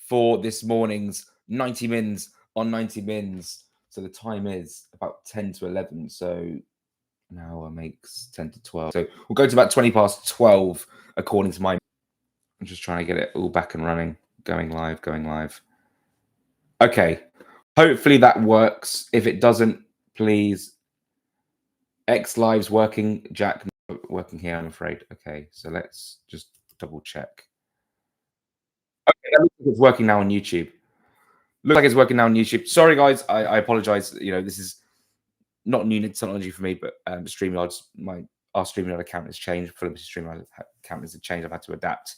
for this morning's 90 mins on 90 mins. So the time is about 10 to 11. So an hour makes 10 to 12. So we'll go to about 20 past 12, according to my... I'm just trying to get it all back and running. Going live. Okay. Hopefully that works. If it doesn't, please... X Live's working. Jack, not working here, I'm afraid. Okay, so let's just double check. Okay, that looks like it's working now on YouTube. Looks like it's working now on YouTube. Sorry, guys. I apologize. You know, this is not new technology for me, but StreamYard's our StreamYard account has changed. Fulham's StreamYard account has changed. I've had to adapt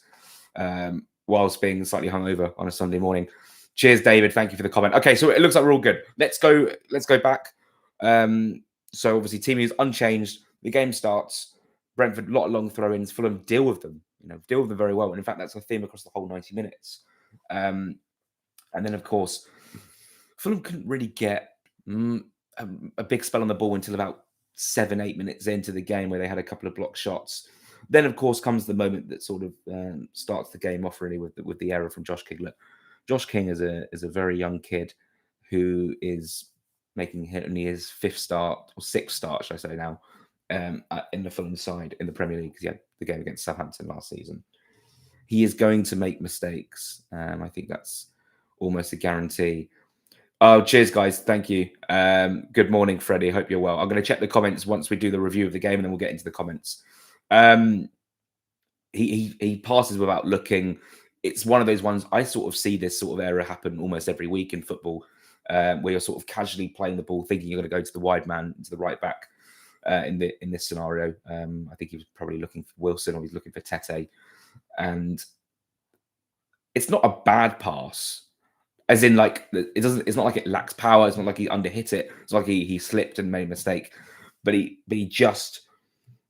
whilst being slightly hungover on a Sunday morning. Cheers, David. Thank you for the comment. Okay, so it looks like we're all good. Let's go back. So obviously, team is unchanged. The game starts. Brentford, a lot of long throw-ins. Fulham deal with them. Deal with them very well. And in fact, that's a theme across the whole 90 minutes. And then, of course, Fulham couldn't really get a big spell on the ball until about 7-8 minutes into the game, where they had a couple of blocked shots. Then, of course, comes the moment that sort of starts the game off really with the error from Josh King. Look, Josh King is a very young kid who is making only his sixth start, should I say now, in the Fulham side in the Premier League, because he had the game against Southampton last season. He is going to make mistakes. I think that's almost a guarantee. Oh, cheers, guys. Thank you. Good morning, Freddie. Hope you're well. I'm going to check the comments once we do the review of the game, and then we'll get into the comments. He passes without looking. It's one of those ones, I sort of see this sort of error happen almost every week in football, where you're sort of casually playing the ball, thinking you're going to go to the wide man, to the right back in this scenario. I think he was probably looking for Wilson, or he's looking for Tete. And it's not a bad pass, as in like it's not like it lacks power. It's not like he underhit it. It's like he slipped and made a mistake. But he just,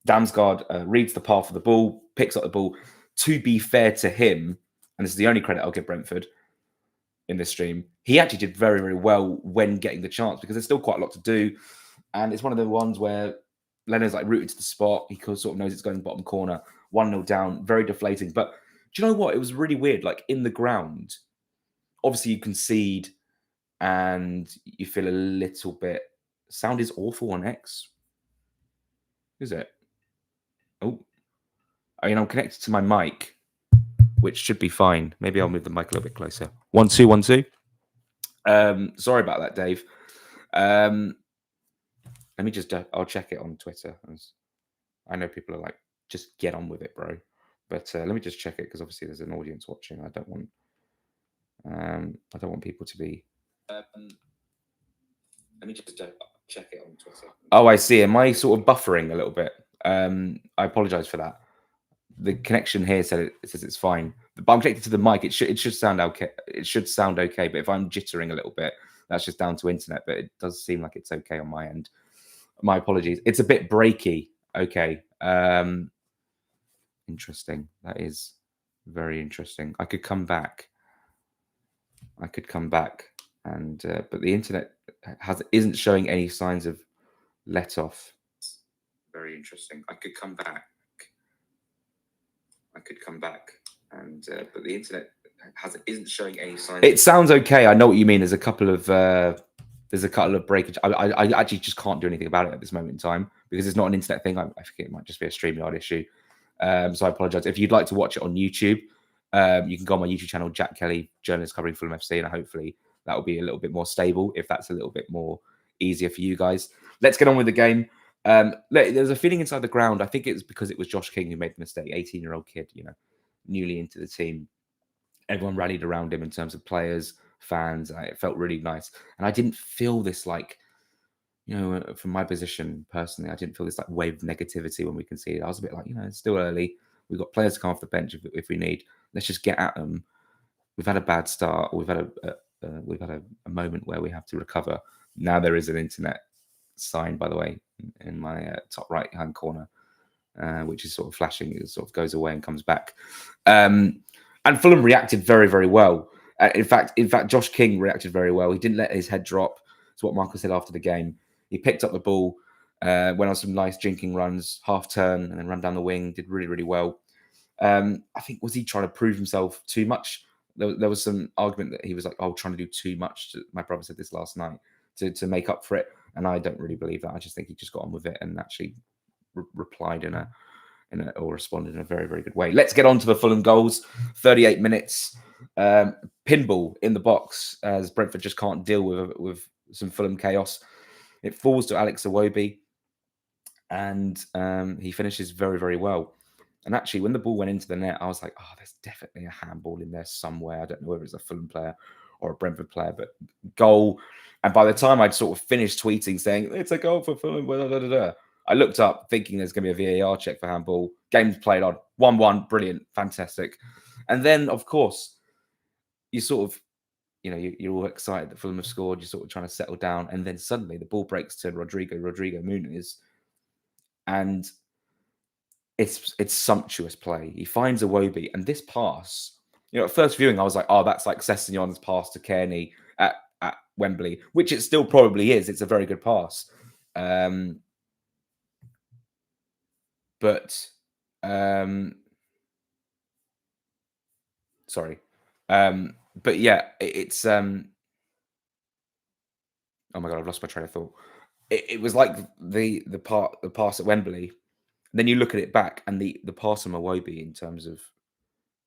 Damsgaard reads the path of the ball, picks up the ball. To be fair to him, and this is the only credit I'll give Brentford in this stream, he actually did very, very well when getting the chance, because there's still quite a lot to do. And it's one of the ones where Leonard's like rooted to the spot. He sort of knows it's going bottom corner, 1-0 down, very deflating. But do you know what? It was really weird. Like in the ground, obviously you concede and you feel a little bit... Sound is awful on X. Is it? Oh, I mean, I'm connected to my mic, which should be fine. Maybe I'll move the mic a little bit closer. 1 2 1 2. Sorry about that, Dave. Let me just... I'll check it on Twitter. I know people are like, just get on with it, bro. But let me just check it, because obviously there's an audience watching. I don't want people to be... let me just check it on Twitter. Oh, I see. Am I sort of buffering a little bit? I apologize for that. The connection here says it's fine, but I'm connected to the mic. It should sound okay. It should sound okay. But if I'm jittering a little bit, that's just down to internet. But it does seem like it's okay on my end. My apologies. It's a bit breaky. Okay. Interesting. That is very interesting. I could come back, and but the internet isn't showing any signs of let off. Very interesting. I could come back, and but the internet isn't showing any signs. It sounds okay. I know what you mean. There's a couple of breakage. I actually just can't do anything about it at this moment in time, because it's not an internet thing. I think it might just be a StreamYard issue. So I apologize. If you'd like to watch it on YouTube, you can go on my YouTube channel, Jack Kelly, journalist covering Fulham FC, and hopefully that will be a little bit more stable, if that's a little bit more easier for you guys. Let's get on with the game. There's a feeling inside the ground. I think it's because it was Josh King who made the mistake. 18-year-old kid, newly into the team. Everyone rallied around him in terms of players, fans. It felt really nice, and I didn't feel this like, from my position personally, I didn't feel this like wave of negativity when we conceded. I was a bit like, it's still early. We've got players to come off the bench if we need. Let's just get at them. We've had a bad start. We've had a moment where we have to recover. Now there is an internet sign, by the way, in my top right hand corner, which is sort of flashing. It sort of goes away and comes back. And Fulham reacted very, very well. In fact, Josh King reacted very well. He didn't let his head drop. It's what Marcus said after the game. He picked up the ball, went on some nice jinking runs, half turn, and then ran down the wing. Did really, really well. I think, was he trying to prove himself too much? there was some argument that he was like, "Oh, trying to do too much." My brother said this last night to make up for it, and I don't really believe that. I just think he just got on with it and actually replied or responded in a very, very good way. Let's get on to the Fulham goals. 38 minutes. Pinball in the box as Brentford just can't deal with some Fulham chaos. It falls to Alex Iwobi, and he finishes very, very well. And actually, when the ball went into the net, I was like, oh, there's definitely a handball in there somewhere. I don't know whether it's a Fulham player or a Brentford player, but goal. And by the time I'd sort of finished tweeting saying, it's a goal for Fulham, blah, blah, blah, blah, I looked up thinking there's going to be a VAR check for handball. Game's played on. 1-1. Brilliant. Fantastic. And then, of course, you sort of, you're all excited that Fulham have scored. You're sort of trying to settle down. And then suddenly the ball breaks to Rodrigo Muniz. And it's sumptuous play. He finds Iwobi. And this pass, at first viewing, I was like, oh, that's like Sessegnon's pass to Kearney at Wembley, which it still probably is. It's a very good pass. But yeah, it's oh my god, I've lost my train of thought. It was like the pass at Wembley. Then you look at it back, and the pass from Iwobi in terms of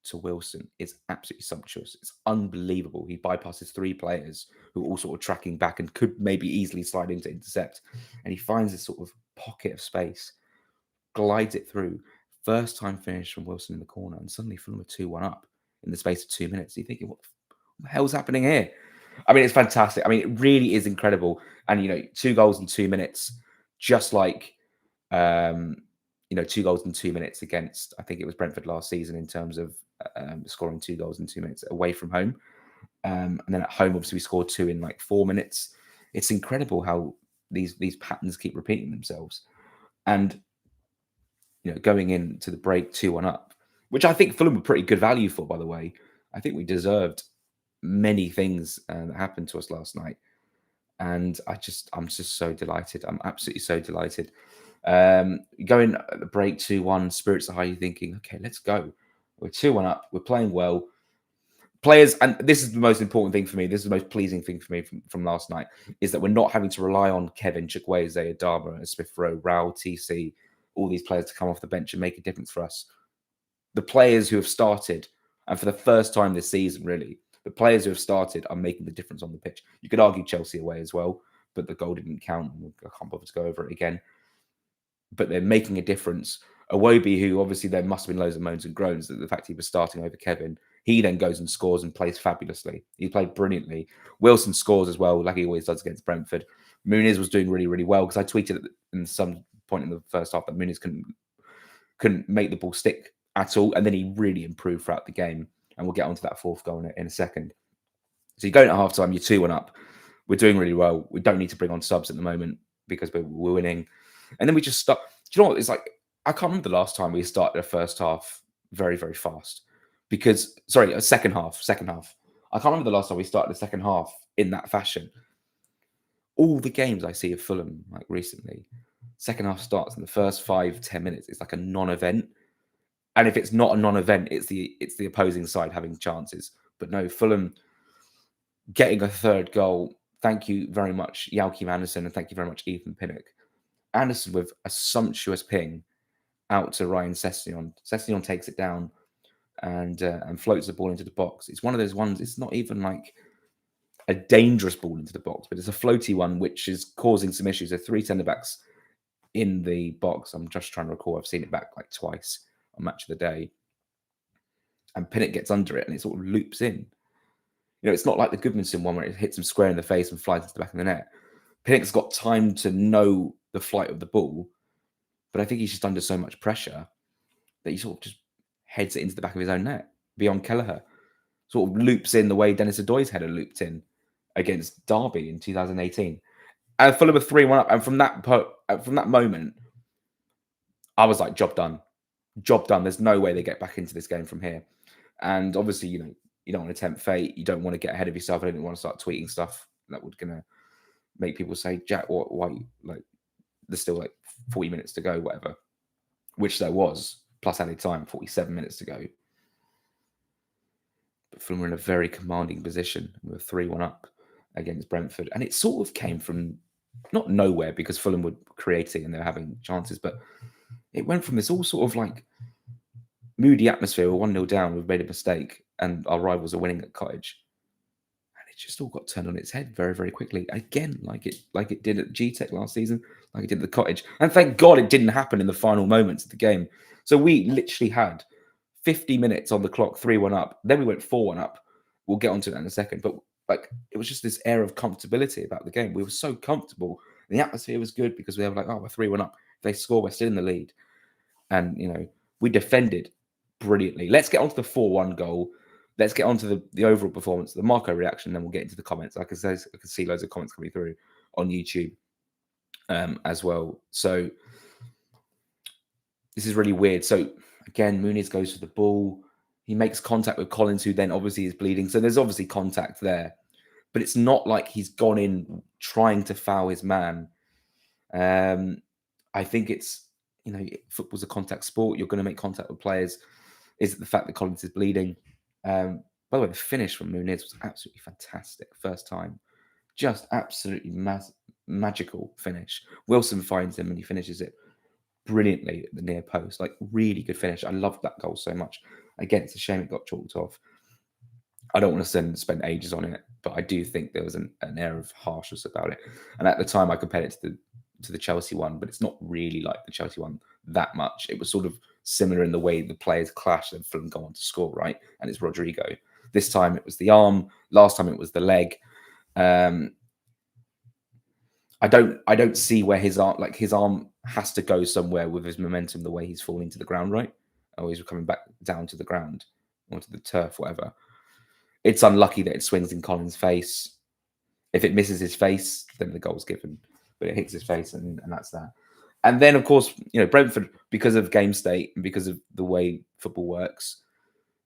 to Wilson is absolutely sumptuous. It's unbelievable. He bypasses 3 players who are all sort of tracking back and could maybe easily slide into intercept, and he finds this sort of pocket of space, glides it through. First time finish from Wilson in the corner, and suddenly Fulham are 2-1 up in the space of 2 minutes. You're thinking, what the hell's happening here? I mean, it's fantastic. I mean, it really is incredible. And 2 goals in 2 minutes, just like 2 goals in 2 minutes against, I think it was Brentford last season in terms of scoring 2 goals in 2 minutes away from home. And then at home, obviously, we scored 2 in like 4 minutes. It's incredible how these patterns keep repeating themselves. And going into the break 2-1 up, which I think Fulham were pretty good value for, by the way. I think we deserved many things that happened to us last night. And I'm just so delighted. I'm absolutely so delighted. Going at the break 2-1, spirits are high, you're thinking, okay, let's go. We're 2-1 up. We're playing well. Players, and this is the most important thing for me, this is the most pleasing thing for me from last night, is that we're not having to rely on Kevin, Chukwueze, Adama, Smith Rowe, Raul, TC, all these players to come off the bench and make a difference for us. The players who have started, and for the first time this season, really, the players who have started are making the difference on the pitch. You could argue Chelsea away as well, but the goal didn't count. I can't bother to go over it again. But they're making a difference. Iwobi, who obviously there must have been loads of moans and groans that the fact he was starting over Kevin, he then goes and scores and plays fabulously. He played brilliantly. Wilson scores as well, like he always does against Brentford. Muniz was doing really, really well, because I tweeted in some point in the first half that Muniz couldn't make the ball stick at all, and then he really improved throughout the game. And we'll get onto that 4th goal in a second. So you're going at half time, you're 2-1 up. We're doing really well. We don't need to bring on subs at the moment because we're winning. And then we just start. Do you know what? It's like, I can't remember the last time we started a first half very, very fast. A second half. I can't remember the last time we started the second half in that fashion. All the games I see of Fulham, like recently, second half starts in the first 5-10 minutes. It's like a non-event. And if it's not a non-event, it's the opposing side having chances. But no, Fulham getting a 3rd goal. Thank you very much, Joachim Andersen, and thank you very much, Ethan Pinnock. Andersen with a sumptuous ping out to Ryan Sessegnon. Sessegnon takes it down and floats the ball into the box. It's one of those ones, it's not even like a dangerous ball into the box, but it's a floaty one which is causing some issues. There are 3 centre-backs in the box. I'm just trying to recall. I've seen it back like twice on Match of the Day. And Pinnock gets under it and it sort of loops in. It's not like the Goodmanson one where it hits him square in the face and flies into the back of the net. Pinnock's got time to know the flight of the ball, but I think he's just under so much pressure that he sort of just heads it into the back of his own net beyond Kelleher. Sort of loops in the way Dennis Adoy's header looped in against Derby in 2018. And Fulham were 3-1 up. And from that moment, I was like, job done. Job done. There's no way they get back into this game from here. And obviously, you don't want to tempt fate. You don't want to get ahead of yourself. I don't want to start tweeting stuff that would gonna make people say, Jack, why? Like, there's still like 40 minutes to go, whatever. Which there was, plus added time, 47 minutes to go. but Fulham were in a very commanding position. We were 3-1 up against Brentford. And it sort of came from not nowhere because Fulham were creating and they were having chances, but it went from this all sort of like moody atmosphere. We're 1-0 down, we've made a mistake, and our rivals are winning at Cottage. And it just all got turned on its head very, very quickly. Again, like it did at G-Tech last season, like it did at the Cottage. And thank God it didn't happen in the final moments of the game. So we literally had 50 minutes on the clock, 3-1 up. Then we went 4-1 up. We'll get onto that in a second. But like it was just this air of comfortability about the game. We were so comfortable. And the atmosphere was good because we were like, oh, we're 3-1 up. If they score, we're still in the lead. And, you know, we defended brilliantly. Let's get onto the 4-1 goal. Let's get onto the overall performance, the Marco reaction, then we'll get into the comments. I can see loads of comments coming through on YouTube as well. So this is really weird. So again, Muniz goes for the ball. He makes contact with Collins, who then obviously is bleeding. So there's obviously contact there. But it's not like he's gone in trying to foul his man. I think it's, you know, football's a contact sport. You're going to make contact with players. Is it the fact that Collins is bleeding? By the way, the finish from Muniz was absolutely fantastic. First time. Just absolutely magical finish. Wilson finds him and he finishes it brilliantly at the near post. Like, really good finish. I loved that goal so much. Again, it's a shame it got chalked off. I don't want to spend ages on it, but I do think there was an air of harshness about it. And at the time, I compared it to the Chelsea one, but it's not really like the Chelsea one that much. It was sort of similar in the way the players clash and Fulham go on to score, right? And it's Rodrigo. This time it was the arm. Last time it was the leg. I don't see where his arm has to go somewhere with his momentum, the way he's falling to the ground, right? Or he's coming back down to the ground or to the turf, whatever. It's unlucky that it swings in Collins' face. If it misses his face, then the goal's given. But it hits his face, and that's that. And then, of course, you know, Brentford, because of game state and because of the way football works,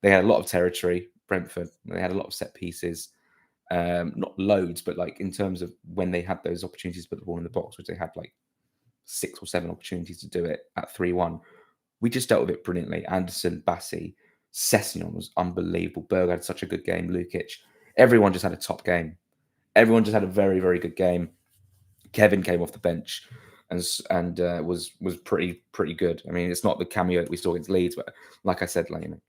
they had a lot of territory. Brentford, they had a lot of set pieces. Not loads, but like in terms of when they had those opportunities to put the ball in the box, which they had like 6 or 7 opportunities to do it at 3-1. We just dealt with it brilliantly. Anderson, Bassi, Sessegnon was unbelievable. Berg had such a good game. Lukic, everyone just had a top game. Everyone just had a very, very good game. Kevin came off the bench and was pretty good. I mean, it's not the cameo that we saw against Leeds, but like I said, like, you know,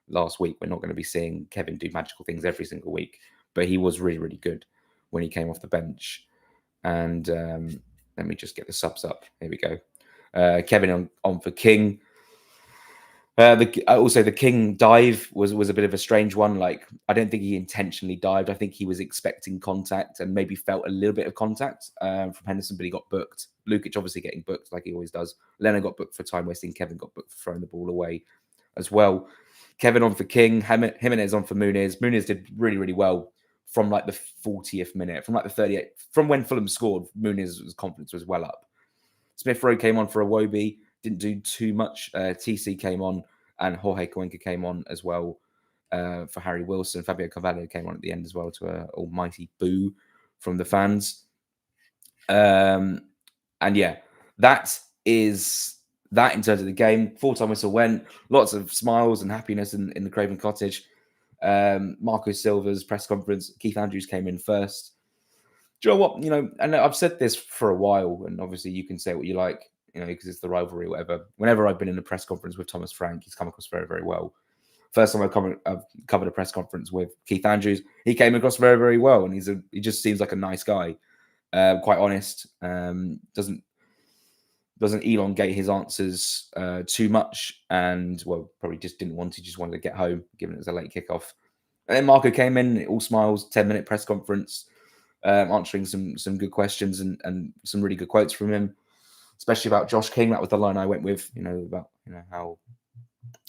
last week, we're not going to be seeing Kevin do magical things every single week. But he was really, really good when he came off the bench. And let me just get the subs up. Here we go. Kevin on for King. Also, the King dive was a bit of a strange one. Like, I don't think he intentionally dived. I think he was expecting contact and maybe felt a little bit of contact from Henderson, but he got booked. Lukic obviously getting booked like he always does. Leno got booked for time wasting. Kevin got booked for throwing the ball away as well. Kevin on for King. Jimenez on for Muniz. Muniz did really, really well from like the 40th minute, from like the 38th, from when Fulham scored. Muniz's confidence was well up. Smith Rowe came on for Iwobi, didn't do too much. TC came on, and Jorge Cuenca came on as well for Harry Wilson. Fabio Carvalho came on at the end as well to an almighty boo from the fans. And yeah, that is that in terms of the game. Full-time whistle went. Lots of smiles and happiness in the Craven Cottage. Marco Silva's press conference. Keith Andrews came in first. Do you know what? You know, and I've said this for a while, and obviously you can say what you like, you know, because it's the rivalry or whatever. Whenever I've been in a press conference with Thomas Frank, he's come across very, very well. First time I've covered a press conference with Keith Andrews, he came across very, very well, and he just seems like a nice guy, quite honest. Doesn't elongate his answers too much, and well, probably just didn't want to. Just wanted to get home, given it was a late kickoff. And then Marco came in, all smiles, 10-minute press conference, answering some good questions and some really good quotes from him, especially about Josh King. That was the line I went with, you know, about, you know, how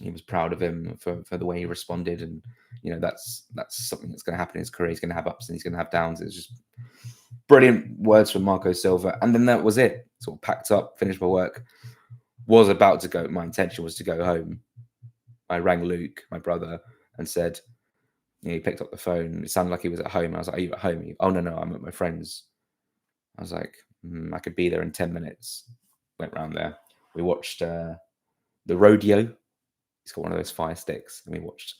he was proud of him for the way he responded, and you know, that's something that's going to happen in his career. He's going to have ups and he's going to have downs. It's just brilliant words from Marco Silva, and then that was it. Sort of packed up, finished my work, was about to go. My intention was to go home. I rang Luke, my brother, and said, you know, he picked up the phone. It sounded like he was at home. I was like, "Are you at home?" Oh no, I'm at my friend's. I was like, I could be there in 10 minutes. Went round there. We watched the rodeo. He's got one of those fire sticks, and we watched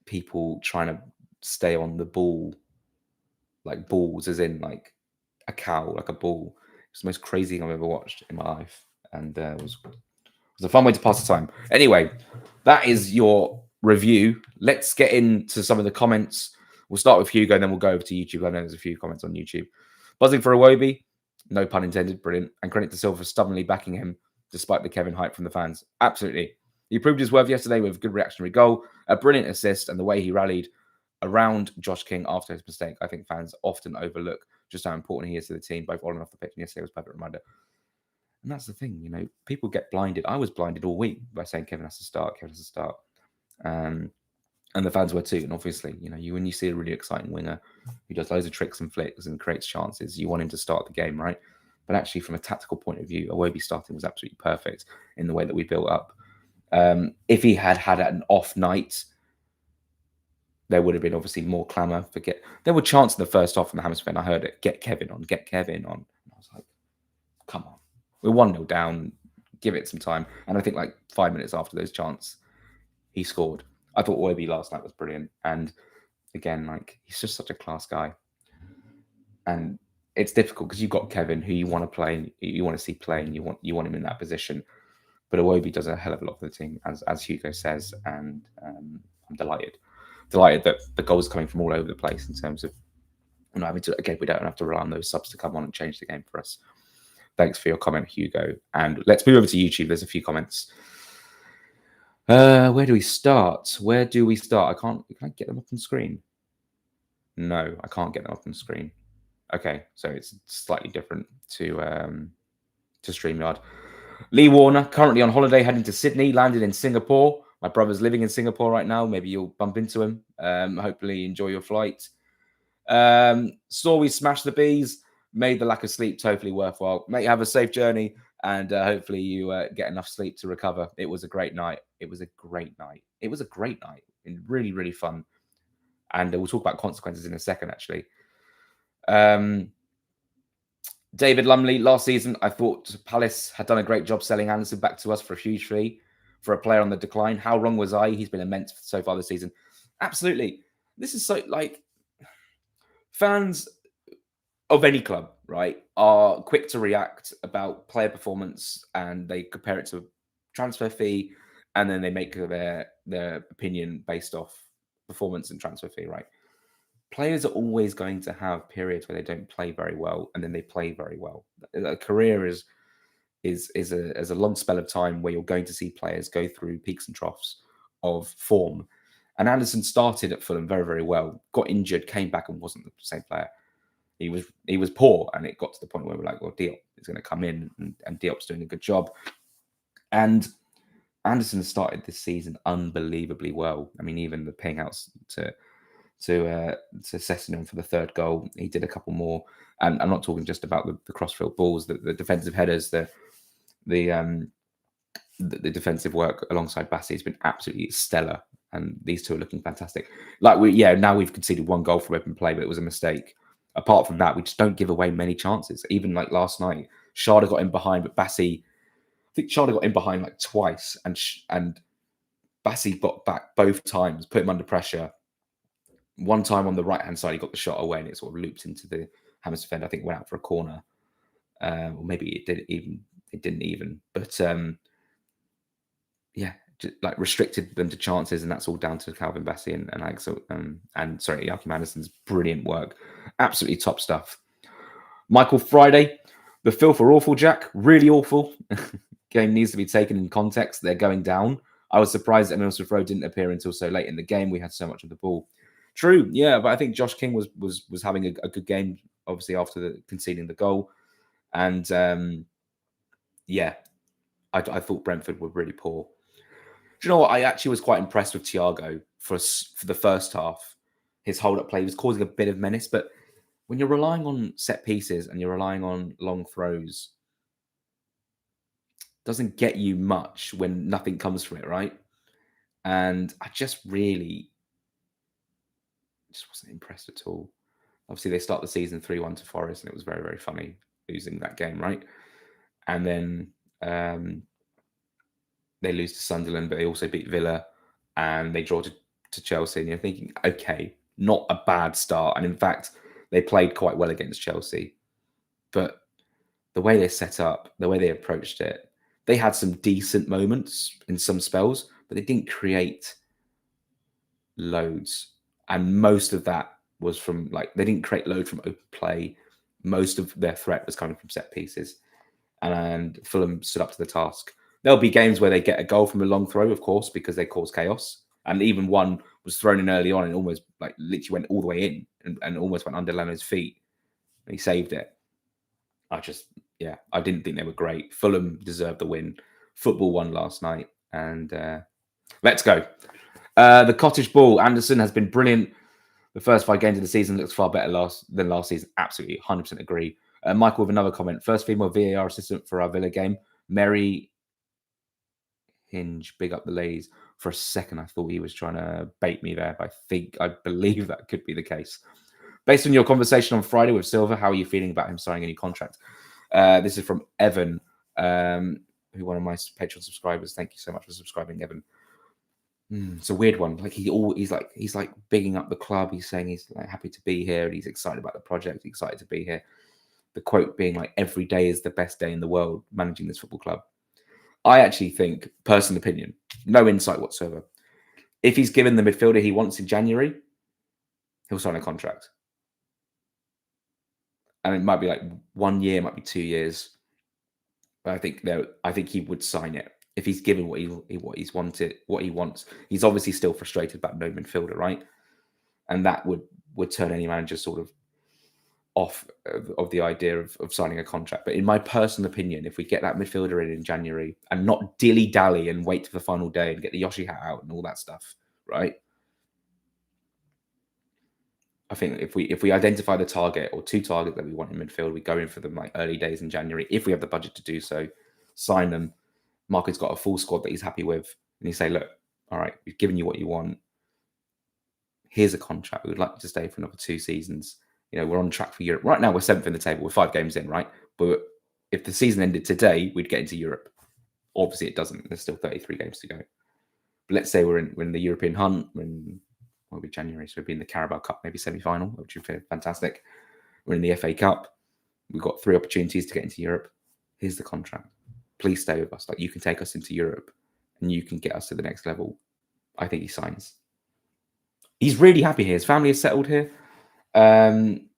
people trying to stay on the ball, like balls, as in like a cow, like a ball. It's the most crazy thing I've ever watched in my life, and it was a fun way to pass the time. Anyway, that is your review. Let's get into some of the comments. We'll start with Hugo, then we'll go over to YouTube. I know there's a few comments on YouTube. Buzzing for Iwobi, no pun intended, brilliant. And credit to Silva for stubbornly backing him despite the Kevin hype from the fans. Absolutely. He proved his worth yesterday with a good reactionary goal, a brilliant assist, and the way he rallied around Josh King after his mistake. I think fans often overlook just how important he is to the team, both on and off the pitch. And yesterday was a perfect reminder. And that's the thing, people get blinded. I was blinded all week by saying Kevin has to start, Kevin has to start. And the fans were too. And obviously, when you see a really exciting winger who does loads of tricks and flicks and creates chances, you want him to start the game, right? But actually, from a tactical point of view, Iwobi starting was absolutely perfect in the way that we built up. If he had an off night, there would have been obviously more clamour. There were chances in the first half from the Hammers fan. I heard it, get Kevin on. And I was like, come on. We're 1-0 down, give it some time. And I think like 5 minutes after those chances, he scored. I thought Iwobi last night was brilliant. And again, he's just such a class guy. And it's difficult because you've got Kevin who you want to play, you want to see play, and you want him in that position. But Iwobi does a hell of a lot for the team, as Hugo says. And I'm delighted that the goals are coming from all over the place in terms of having to, again, we don't have to rely on those subs to come on and change the game for us. Thanks for your comment, Hugo. And let's move over to YouTube. There's a few comments. Where do we start? Can I get them up on screen? No, I can't get them up on screen. Okay, so it's slightly different to StreamYard. Lee Warner, currently on holiday, heading to Sydney, landed in Singapore. My brother's living in Singapore right now. Maybe you'll bump into him. Hopefully enjoy your flight. Saw we smashed the bees. Made the lack of sleep totally worthwhile. Mate, have a safe journey, and hopefully you get enough sleep to recover. It was a great night. And really, really fun. And we'll talk about consequences in a second, actually. David Lumley, last season, I thought Palace had done a great job selling Anderson back to us for a huge fee for a player on the decline. How wrong was I? He's been immense so far this season. Absolutely. This is so, fans of any club, right, are quick to react about player performance, and they compare it to transfer fee, and then they make their opinion based off performance and transfer fee, right? Players are always going to have periods where they don't play very well, and then they play very well. A career is a long spell of time where you're going to see players go through peaks and troughs of form. And Anderson started at Fulham very, very well, got injured, came back, and wasn't the same player. He was poor, and it got to the point where we're like, well, Diop is going to come in, and Diop's doing a good job. And Anderson started this season unbelievably well. I mean, even the paying outs to Sessegnon for the third goal, he did a couple more. And I'm not talking just about the crossfield balls, the defensive headers, the defensive work alongside Bassi has been absolutely stellar. And these two are looking fantastic. Now we've conceded one goal from open play, but it was a mistake. Apart from that, we just don't give away many chances. Even like last night, Sharda got in behind, but Bassi, I think Sharda got in behind like twice, and Bassi got back both times, put him under pressure. One time on the right-hand side, he got the shot away, and it sort of looped into the Hammers defender. I think it went out for a corner, or maybe it didn't even. But just, restricted them to chances, and that's all down to Calvin Bassi and Alex Joachim Anderson's brilliant work. Absolutely top stuff. Michael Friday, the filth are awful, Jack. Really awful. Game needs to be taken in context. They're going down. I was surprised that Emil Smith-Rowe didn't appear until so late in the game. We had so much of the ball. True, yeah, but I think Josh King was having a good game, obviously, after conceding the goal. And I thought Brentford were really poor. Do you know what? I actually was quite impressed with Thiago for the first half. His hold-up play was causing a bit of menace, but when you're relying on set pieces and you're relying on long throws, it doesn't get you much when nothing comes from it, right? And I just wasn't impressed at all. Obviously, they start the season 3-1 to Forest, and it was very, very funny losing that game, right? And then they lose to Sunderland, but they also beat Villa, and they draw to to Chelsea, and you're thinking, okay, not a bad start. And in fact, they played quite well against Chelsea. But the way they set up, the way they approached it, they had some decent moments in some spells, but they didn't create loads. And most of that was from, like, they didn't create loads from open play. Most of their threat was coming from set pieces. And Fulham stood up to the task. There'll be games where they get a goal from a long throw, of course, because they cause chaos. And even one was thrown in early on and almost, like, literally went all the way in and almost went under Leno's feet. He saved it. I didn't think they were great. Fulham deserved the win. Football won last night. And let's go. The Cottage Ball. Anderson has been brilliant. The first 5 games of the season looks far better than last season. Absolutely, 100% agree. Michael with another comment. First female VAR assistant for our Villa game. Mary Hinge, big up the ladies. For a second, I thought he was trying to bait me there, but I believe that could be the case. Based on your conversation on Friday with Silva, how are you feeling about him signing a new contract? This is from Evan, who one of my Patreon subscribers. Thank you so much for subscribing, Evan. It's a weird one. Like he's like bigging up the club. He's saying he's like happy to be here and he's excited about the project. Excited to be here. The quote being like, "Every day is the best day in the world managing this football club." I actually think, personal opinion, no insight whatsoever, if he's given the midfielder he wants in January, he'll sign a contract. And it might be like 1 year, might be 2 years. But I think he would sign it if he's given what he wants. He's obviously still frustrated about no midfielder, right? And that would turn any manager sort of off of the idea of signing a contract. But in my personal opinion, if we get that midfielder in January and not dilly-dally and wait for the final day and get the Yoshi hat out and all that stuff, right? I think if we identify the target or 2 targets that we want in midfield, we go in for them like early days in January. If we have the budget to do so, sign them. Marco's got a full squad that he's happy with. And you say, look, all right, we've given you what you want. Here's a contract. We would like you to stay for another 2 seasons. You know, we're on track for Europe. Right now, we're 7th in the table. We're 5 games in, right? But if the season ended today, we'd get into Europe. Obviously, it doesn't. There's still 33 games to go. But let's say we're in the European hunt. Will be January, so we'll be in the Carabao Cup, maybe semi-final, which would be fantastic. We're in the FA Cup. We've got 3 opportunities to get into Europe. Here's the contract. Please stay with us. Like, you can take us into Europe and you can get us to the next level. I think he signs. He's really happy here. His family is settled here. And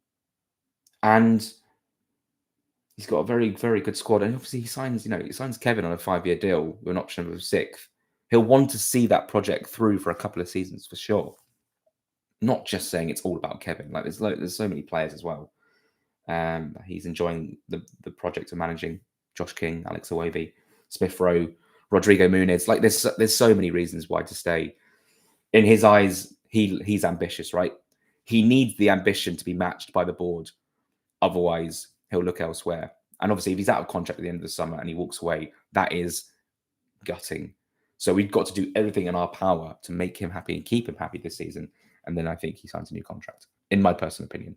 he's got a very, very good squad. And obviously he signs Kevin on a 5-year deal with an option of a 6th. He'll want to see that project through for a couple of seasons for sure. Not just saying it's all about Kevin. Like there's so many players as well. He's enjoying the project of managing Josh King, Alex Iwobi, Smith Rowe, Rodrigo Muniz. Like there's so many reasons why to stay. In his eyes, he's ambitious, right? He needs the ambition to be matched by the board. Otherwise, he'll look elsewhere. And obviously, if he's out of contract at the end of the summer and he walks away, that is gutting. So we've got to do everything in our power to make him happy and keep him happy this season. And then I think he signs a new contract, in my personal opinion.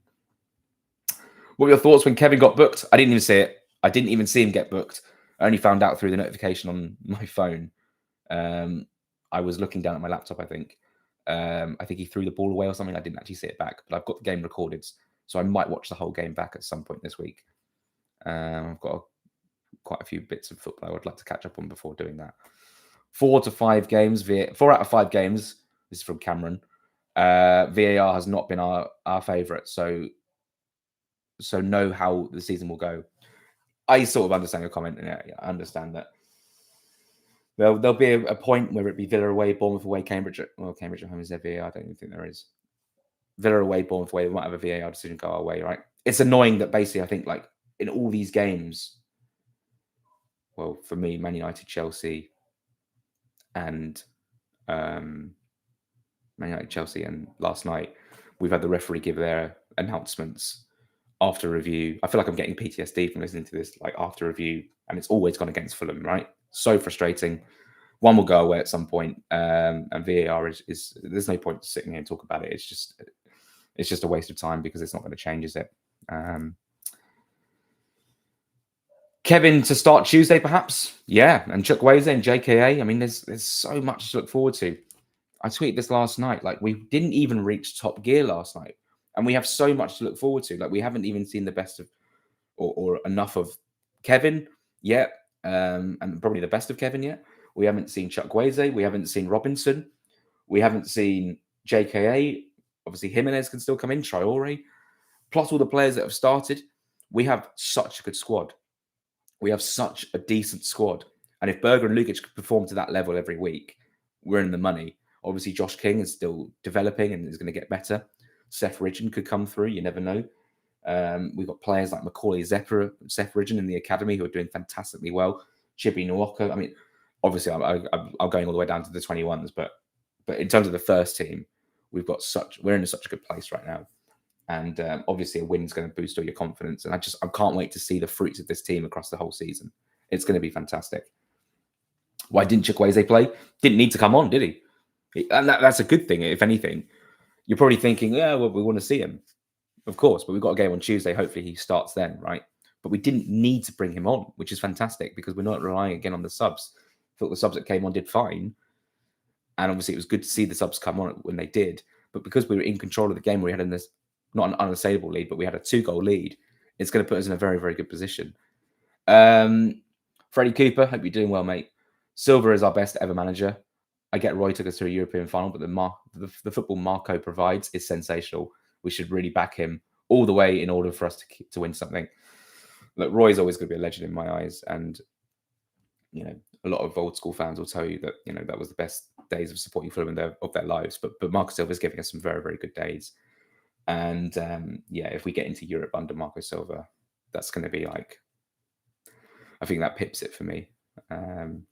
What were your thoughts when Kevin got booked? I didn't even see it. I didn't even see him get booked. I only found out through the notification on my phone. I was looking down at my laptop, I think. I think he threw the ball away or something. I didn't actually see it back, but I've got the game recorded. So I might watch the whole game back at some point this week. I've got quite a few bits of football I would like to catch up on before doing that. 4 to 5 games. 4 out of 5 games. This is from Cameron. VAR has not been our favourite. So know how the season will go. I sort of understand your comment. And I understand that. There'll be a point, whether it be Villa away, Bournemouth away, Cambridge. Well, Cambridge at home is their VAR. I don't even think there is. Villa away, Bournemouth away. We might have a VAR decision go our way, right? It's annoying that basically, I think, like in all these games, well, for me, Man United, Chelsea, and Man United, Chelsea, and last night, we've had the referee give their announcements after review. I feel like I'm getting PTSD from listening to this, like after review, and it's always gone against Fulham, right? So frustrating. One will go away at some point, and VAR is there's no point sitting here and talk about it. It's just a waste of time because it's not going to change, is it? Kevin to start Tuesday, perhaps. Yeah, and Chukwueze and JKA. I mean, there's so much to look forward to. I tweeted this last night. Like, we didn't even reach top gear last night, and we have so much to look forward to. Like, we haven't even seen the best of or enough of Kevin yet, and probably the best of Kevin yet. We haven't seen Chukwueze. We haven't seen Robinson. We haven't seen JKA. Obviously, Jimenez can still come in. Traore, plus all the players that have started. We have such a good squad. We have such a decent squad. And if Berger and Lukic could perform to that level every week, we're in the money. Obviously, Josh King is still developing and is going to get better. Seth Ridgen could come through. You never know. We've got players like Macaulay Seth Ridgen in the academy who are doing fantastically well. Chibi Nwoko. I mean, obviously, I'm going all the way down to the 21s, but in terms of the first team, we're in such a good place right now. And obviously, a win is going to boost all your confidence. And I can't wait to see the fruits of this team across the whole season. It's going to be fantastic. Why didn't Chukwueze play? Didn't need to come on, did he? And that's a good thing, if anything. You're probably thinking, yeah, well, we want to see him. Of course, but we've got a game on Tuesday. Hopefully he starts then, right? But we didn't need to bring him on, which is fantastic because we're not relying again on the subs. I thought the subs that came on did fine. And obviously it was good to see the subs come on when they did. But because we were in control of the game, we had not an unassailable lead, but we had a 2-goal lead. It's going to put us in a very, very good position. Freddie Cooper, hope you're doing well, mate. Silva is our best ever manager. I get Roy took us to a European final, but the football Marco provides is sensational. We should really back him all the way in order for us to win something. Look, Roy's always going to be a legend in my eyes. And, a lot of old school fans will tell you that, that was the best days of supporting Fulham of their lives. But Marco Silva is giving us some very, very good days. And, if we get into Europe under Marco Silva, that's going to be like, I think that pips it for me.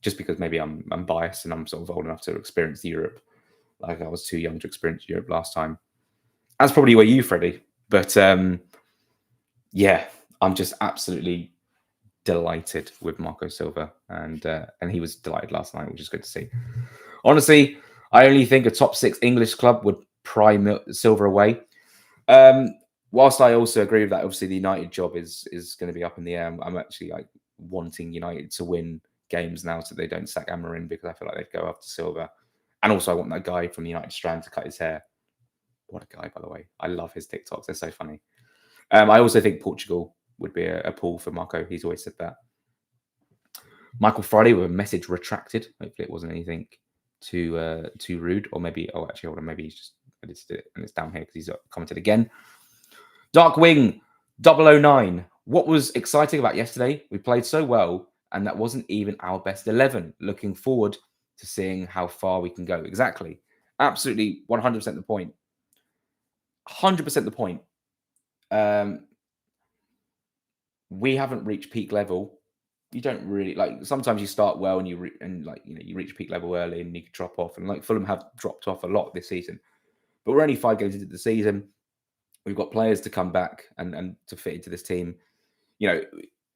Just because maybe I'm biased and I'm sort of old enough to experience Europe. Like I was too young to experience Europe last time. That's probably where you, Freddie. But I'm just absolutely delighted with Marco Silva, and he was delighted last night, which is good to see. Honestly, I only think a top 6 English club would pry Silva away. Whilst I also agree with that, obviously the United job is going to be up in the air. I'm actually like wanting United to win games now so they don't sack Amorim, because I feel like they'd go after Silva. And also I want that guy from the United Strand to cut his hair. What a guy, by the way. I love his TikToks. They're so funny. I also think Portugal would be a pull for Marco. He's always said that. Michael Friday with a message retracted. Hopefully it wasn't anything too rude. Or maybe, actually, hold on. Maybe he's just edited it and it's down here because he's commented again. Darkwing 009. What was exciting about yesterday? We played so well, and that wasn't even our best 11. Looking forward to seeing how far we can go. Exactly. Absolutely 100% the point. 100% the point. We haven't reached peak level. You don't really sometimes you start well and you reach peak level early and you can drop off, and Fulham have dropped off a lot this season. But we're only 5 games into the season. We've got players to come back and to fit into this team.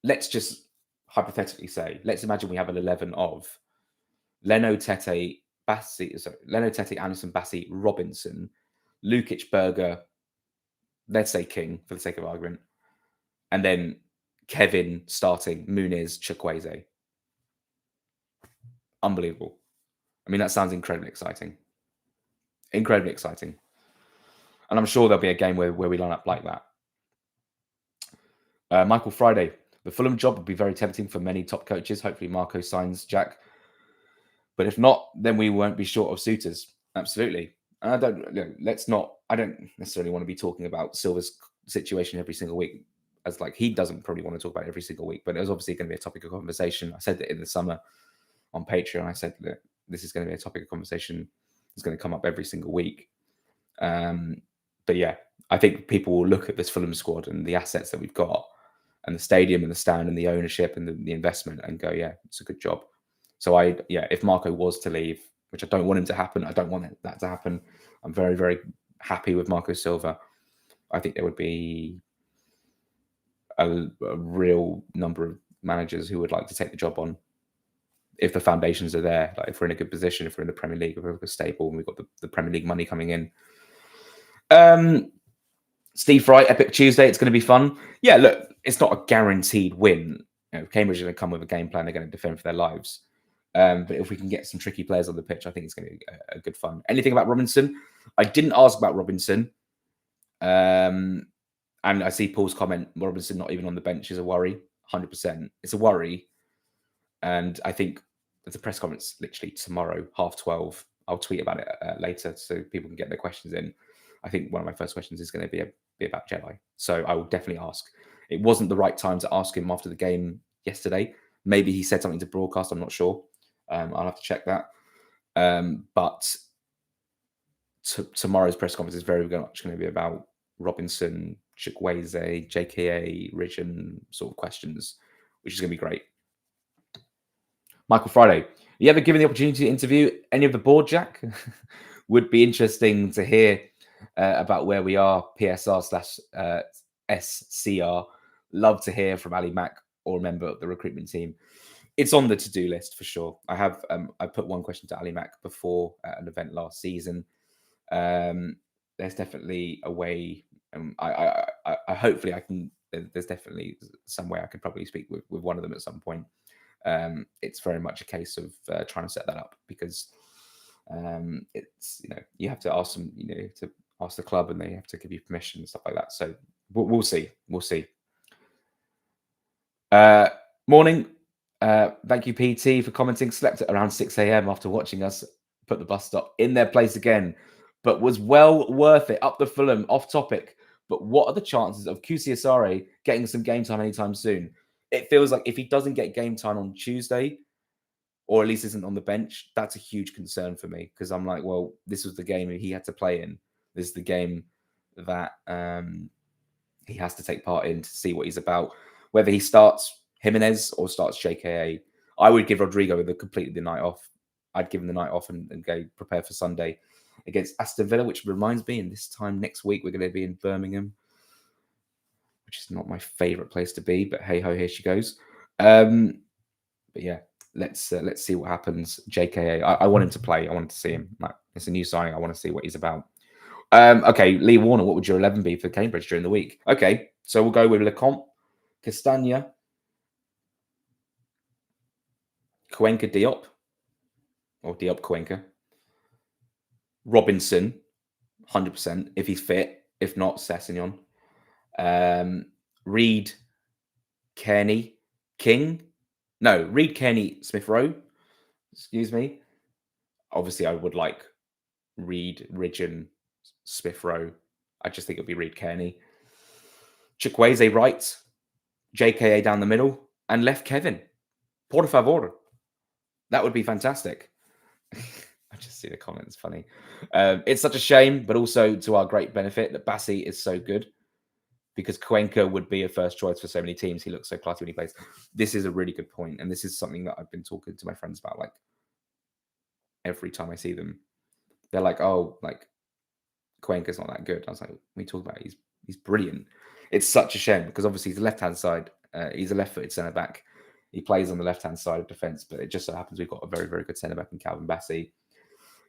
Let's just hypothetically say, let's imagine we have an 11 of Leno, Tete, Anderson, Bassi, Robinson, Lukic, Berger, let's say King for the sake of argument, and then Kevin starting, Muniz, Chukwueze. Unbelievable. I mean, that sounds incredibly exciting. Incredibly exciting. And I'm sure there'll be a game where we line up like that. Michael Friday. The Fulham job would be very tempting for many top coaches. Hopefully Marco signs Jack. But if not, then we won't be short of suitors. Absolutely. And I don't necessarily want to be talking about Silva's situation every single week, as he doesn't probably want to talk about it every single week, but it was obviously going to be a topic of conversation. I said that in the summer on Patreon. I said that this is going to be a topic of conversation that's going to come up every single week. But yeah, I think people will look at this Fulham squad and the assets that we've got and the stadium and the stand and the ownership and the investment and go, yeah, it's a good job. So if Marco was to leave, which I don't want him to happen, I don't want that to happen. I'm very, very happy with Marco Silva. I think there would be a real number of managers who would like to take the job on if the foundations are there. If we're in a good position, if we're in the Premier League, if we're stable and we've got the Premier League money coming in. Steve Fry, Epic Tuesday. It's going to be fun. Yeah, look, it's not a guaranteed win. Cambridge are going to come with a game plan. They're going to defend for their lives. But if we can get some tricky players on the pitch, I think it's going to be a good fun. Anything about Robinson? I didn't ask about Robinson. And I see Paul's comment, Robinson not even on the bench is a worry. 100%. It's a worry. And I think there's a press conference literally tomorrow, 12:30. I'll tweet about it later so people can get their questions in. I think one of my first questions is going to be about Jedi. So I will definitely ask. It wasn't the right time to ask him after the game yesterday. Maybe he said something to broadcast. I'm not sure. I'll have to check that. But tomorrow's press conference is very much going to be about Robinson, Chukwueze, JKA, Ridgen sort of questions, which is going to be great. Michael Friday, you ever given the opportunity to interview any of the board, Jack? Would be interesting to hear about where we are, PSR/SCR. Love to hear from Ali Mack or a member of the recruitment team. It's on the to-do list for sure. I have I put one question to Ali Mack before an event last season. There's definitely a way. I hopefully I can. There's definitely some way I could probably speak with one of them at some point. It's very much a case of trying to set that up because it's you have to ask them, to ask the club and they have to give you permission and stuff like that. So we'll see. We'll see. Morning. Thank you, PT, for commenting. Slept at around 6 a.m. after watching us put the bus stop in their place again, but was well worth it. Up the Fulham, off topic. But what are the chances of Kusiasare getting some game time anytime soon? It feels like if he doesn't get game time on Tuesday, or at least isn't on the bench, that's a huge concern for me because I'm like, well, this was the game he had to play in. This is the game that he has to take part in to see what he's about. Whether he starts Jimenez or starts JKA, I would give Rodrigo completely the night off. I'd give him the night off and go prepare for Sunday against Aston Villa, which reminds me, in this time next week, we're going to be in Birmingham, which is not my favourite place to be, but hey ho, here she goes. But yeah, let's see what happens. JKA, I want him to play. I want to see him. It's a new signing. I want to see what he's about. Okay, Lee Warner, what would your 11 be for Cambridge during the week? Okay, so we'll go with Lecomte, Castagna, Cuenca Diop, or Diop Cuenca, Robinson, 100% if he's fit. If not, Sessegnon. Reed, Kearney, Reed, Kearney, Smith Rowe. Excuse me. Obviously, I would like Reed, Ridgen, Smith Rowe. I just think it'll be Reed, Kearney. Chukwueze right, JKA down the middle, and left Kevin. Por favor. That would be fantastic. I just see the comments. Funny. It's such a shame, but also to our great benefit that Bassi is so good because Cuenca would be a first choice for so many teams. He looks so classy when he plays. This is a really good point, and this is something that I've been talking to my friends about. Like every time I see them, they're like, "Oh, like Cuenca's not that good." I was like, "We talk about it. He's brilliant." It's such a shame because obviously he's a left-hand side. He's a left-footed centre back. He plays on the left-hand side of defence, but it just so happens we've got a very, very good centre back in Calvin Bassi.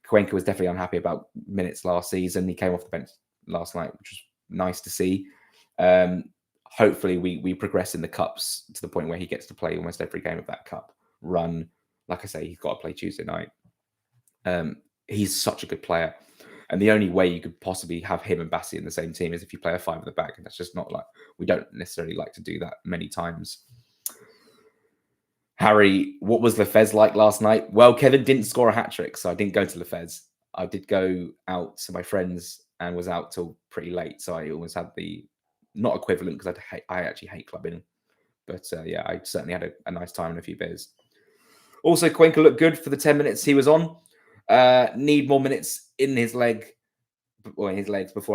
Cuenca was definitely unhappy about minutes last season. He came off the bench last night, which was nice to see. Hopefully, we progress in the cups to the point where he gets to play almost every game of that cup run. Like I say, he's got to play Tuesday night. He's such a good player. And the only way you could possibly have him and Bassi in the same team is if you play a 5 at the back. And that's just not we don't necessarily like to do that many times. Harry, what was Lefez like last night? Well, Kevin didn't score a hat-trick, so I didn't go to Lefez. I did go out to my friends and was out till pretty late. So I almost had the, not equivalent because I actually hate clubbing. But yeah, I certainly had a nice time and a few beers. Also, Cuenca looked good for the 10 minutes he was on. Need more minutes in his legs before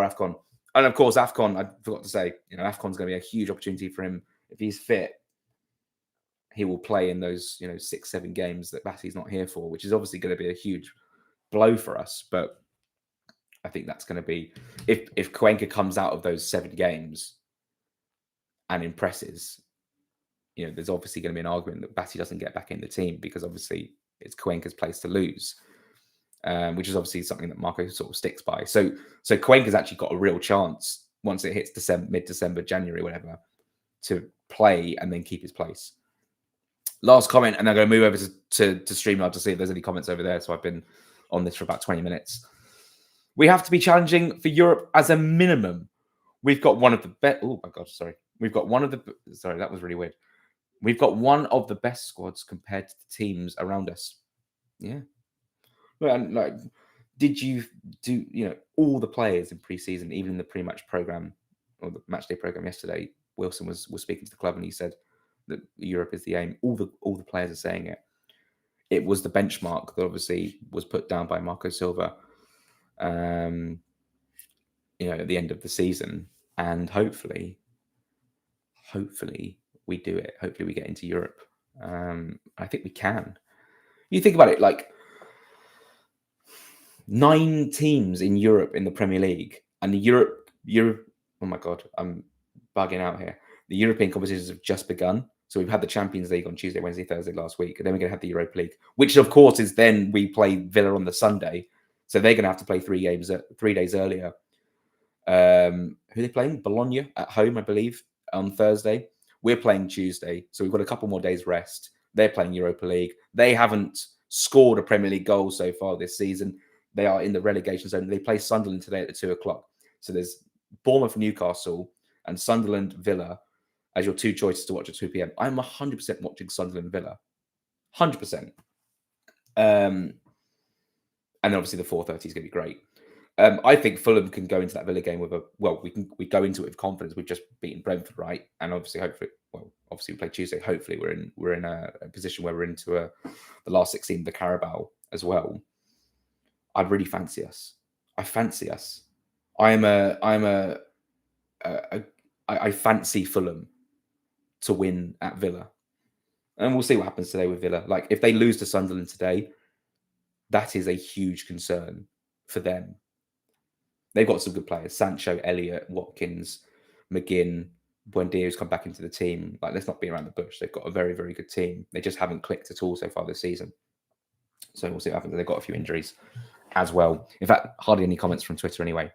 AFCON. And of course, AFCON, I forgot to say, AFCON's going to be a huge opportunity for him. If he's fit, he will play in those, 6-7 games that Bassi's not here for, which is obviously going to be a huge blow for us. But I think that's going to be, if Cuenca comes out of those 7 games and impresses, there's obviously going to be an argument that Bassi doesn't get back in the team because obviously it's Cuenca's place to lose, which is obviously something that Marco sort of sticks by. So Cuenca's actually got a real chance once it hits mid-December, January, whatever, to play and then keep his place. Last comment, and I'm going to move over to Streamyard to see if there's any comments over there. So I've been on this for about 20 minutes. We have to be challenging for Europe as a minimum. We've got one of the best. Oh my God, sorry. We've got one of the. Sorry, that was really weird. We've got one of the best squads compared to the teams around us. Yeah. Well, like, did you do, all the players in pre-season, even in the pre-match program or the match day program yesterday, Wilson was speaking to the club and he said that Europe is the aim. All the players are saying it. It was the benchmark that obviously was put down by Marco Silva, at the end of the season. And hopefully we do it. Hopefully we get into Europe. I think we can. You think about it, like 9 teams in Europe in the Premier League, and the Europe. Oh my God, I'm bugging out here. The European competitions have just begun. So we've had the Champions League on Tuesday, Wednesday, Thursday last week, and then we're going to have the Europa League, which of course is then we play Villa on the Sunday. So they're going to have to play 3 days earlier. Who are they playing? Bologna at home, I believe, on Thursday. We're playing Tuesday, so we've got a couple more days rest. They're playing Europa League. They haven't scored a Premier League goal so far this season. They are in the relegation zone. They play Sunderland today at 2:00. So there's Bournemouth, Newcastle, and Sunderland, Villa as your 2 choices to watch at 2 p.m. I'm 100% watching Sunderland, Villa. 100%. And then obviously the 4:30 is going to be great. I think Fulham can go into that Villa game with we go into it with confidence. We've just beaten Brentford, right? And obviously, obviously we play Tuesday. Hopefully, we're in a position where we're into the last 16 of the Carabao as well. I really fancy us. I fancy us. I fancy Fulham to win at Villa, and we'll see what happens today with Villa. Like if they lose to Sunderland today, that is a huge concern for them. They've got some good players: Sancho, Elliott, Watkins, McGinn, Buendia, who's come back into the team. Like, let's not be around the bush. They've got a very, very good team. They just haven't clicked at all so far this season. So we'll see what happens. They've got a few injuries as well. In fact, hardly any comments from Twitter anyway.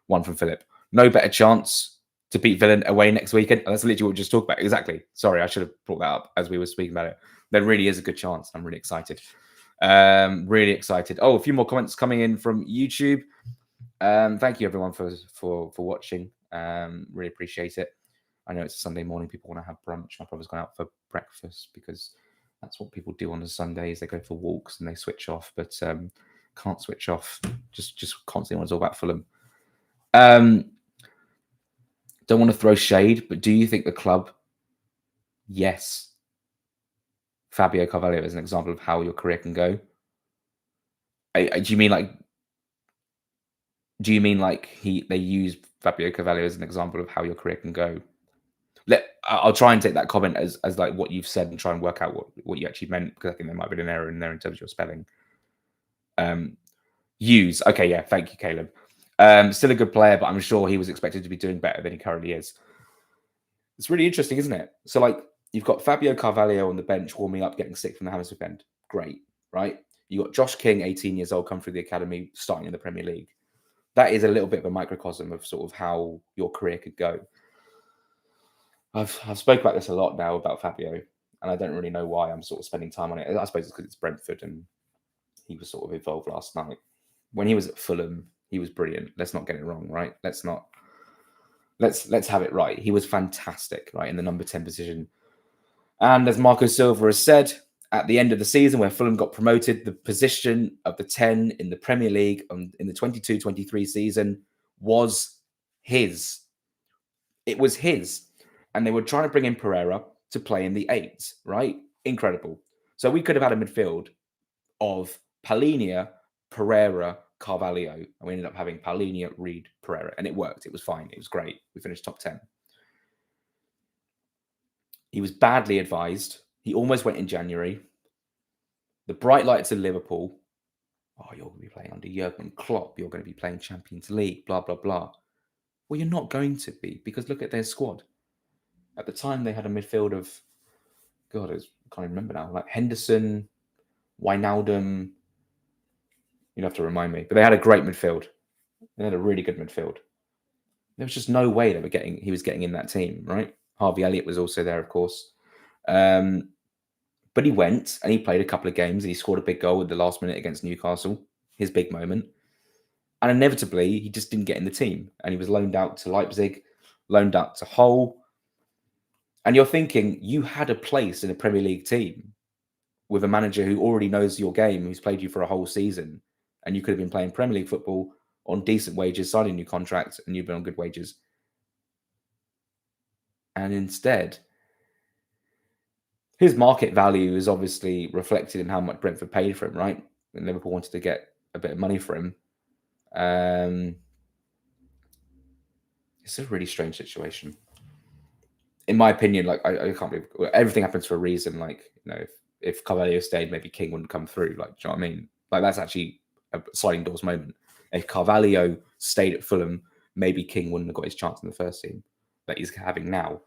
One from Philip. No better chance to beat Villa away next weekend. That's literally what we just talked about. Exactly. Sorry, I should have brought that up as we were speaking about it. There really is a good chance. I'm really excited. Really excited. Oh, a few more comments coming in from YouTube. Thank you everyone for watching. Really appreciate it. I know it's a Sunday morning. People want to have brunch. My brother's gone out for breakfast because that's what people do on a Sundays. They go for walks and they switch off, but can't switch off. Just constantly want to talk about Fulham. Don't want to throw shade, but do you think the club? Yes. Fabio Carvalho is an example of how your career can go. Do you mean like they use Fabio Carvalho as an example of how your career can go? I'll try and take that comment as like what you've said and try and work out what you actually meant, because I think there might be an error in there in terms of your spelling. Use. Okay, yeah, thank you, Caleb. Still a good player, but I'm sure he was expected to be doing better than he currently is. It's really interesting, isn't it? So, like, you've got Fabio Carvalho on the bench warming up, getting sick from the Hammersmith end. Great, right? You got Josh King, 18 years old, come through the academy, starting in the Premier League. That is a little bit of a microcosm of sort of how your career could go. I've spoken about this a lot now about Fabio, and I don't really know why I'm sort of spending time on it. I suppose it's because it's Brentford and he was sort of involved last night. When he was at Fulham, he was brilliant. Let's not get it wrong, right? Let's have it right. He was fantastic, right, in the number 10 position. And as Marco Silva has said, at the end of the season where Fulham got promoted, the position of the 10 in the Premier League in the 22-23 season was his. It was his. And they were trying to bring in Pereira to play in the 8s, right? Incredible. So we could have had a midfield of Palhinha, Pereira, Carvalho, and we ended up having Palhinha, Reed, Pereira, and it worked. It was fine. It was great. We finished top 10. He was badly advised. He almost went in January. The bright lights of Liverpool. Oh, you're going to be playing under Jurgen Klopp. You're going to be playing Champions League, blah, blah, blah. Well, you're not going to be, because look at their squad. At the time, they had a midfield of, God, I can't even remember now, like Henderson, Wijnaldum. You'd have to remind me. But they had a great midfield. They had a really good midfield. There was just no way he was getting in that team, right? Harvey Elliott was also there, of course. But he went and he played a couple of games and he scored a big goal at the last minute against Newcastle, his big moment. And inevitably, he just didn't get in the team. And he was loaned out to Leipzig, loaned out to Hull. And you're thinking, you had a place in a Premier League team with a manager who already knows your game, who's played you for a whole season. And you could have been playing Premier League football on decent wages, signing new contracts, and you've been on good wages. And instead, his market value is obviously reflected in how much Brentford paid for him, right? And Liverpool wanted to get a bit of money for him. It's a really strange situation. In my opinion, like I can't believe everything happens for a reason. Like, you know, if Carvalho stayed, maybe King wouldn't come through. Like, do you know what I mean? Like, that's actually a sliding doors moment. If Carvalho stayed at Fulham, maybe King wouldn't have got his chance in the first team that he's having now.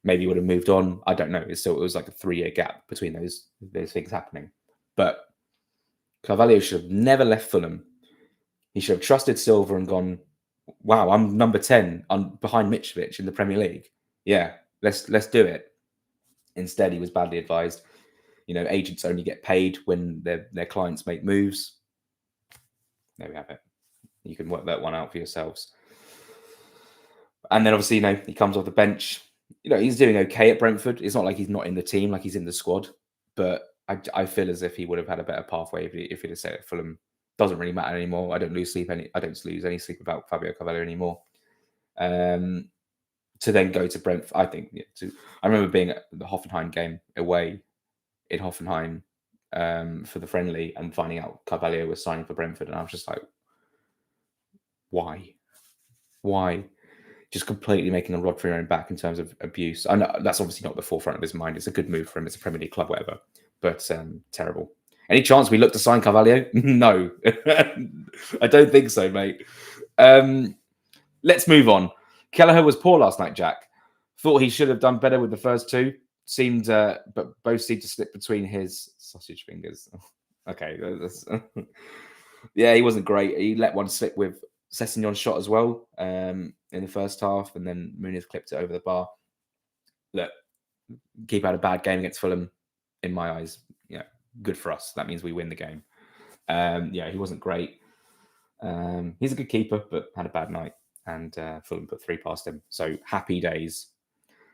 Maybe he would have moved on. I don't know. It was like a 3-year gap between those things happening. But Carvalho should have never left Fulham. He should have trusted Silva and gone, wow, I'm number 10. I'm behind Mitrovic in the Premier League. Yeah, let's do it. Instead, he was badly advised. You know, agents only get paid when their clients make moves. There we have it. You can work that one out for yourselves. And then obviously, you know, he comes off the bench. You know, he's doing okay at Brentford. It's not like he's not in the team, like he's in the squad. But I feel as if he would have had a better pathway if he'd have stayed at Fulham. Doesn't really matter anymore. I don't lose any sleep about Fabio Carvalho anymore. To then go to Brentford, I think. Yeah, I remember being at the Hoffenheim game away in Hoffenheim for the friendly and finding out Carvalho was signing for Brentford, and I was just like, why? Just completely making a rod for your own back in terms of abuse. I know that's obviously not the forefront of his mind. It's a good move for him. It's a Premier League club, whatever. But terrible. Any chance we look to sign Carvalho? No. I don't think so, mate. Let's move on. Kelleher was poor last night, Jack. Thought he should have done better with the first two. But both seemed to slip between his sausage fingers. Okay. Yeah, he wasn't great. He let one slip with Sessegnon's shot as well in the first half, and then Muniz clipped it over the bar. Look, keep out a bad game against Fulham, in my eyes. Yeah, good for us. That means we win the game. Yeah, he wasn't great. He's a good keeper, but had a bad night, and Fulham put 3 past him. So happy days.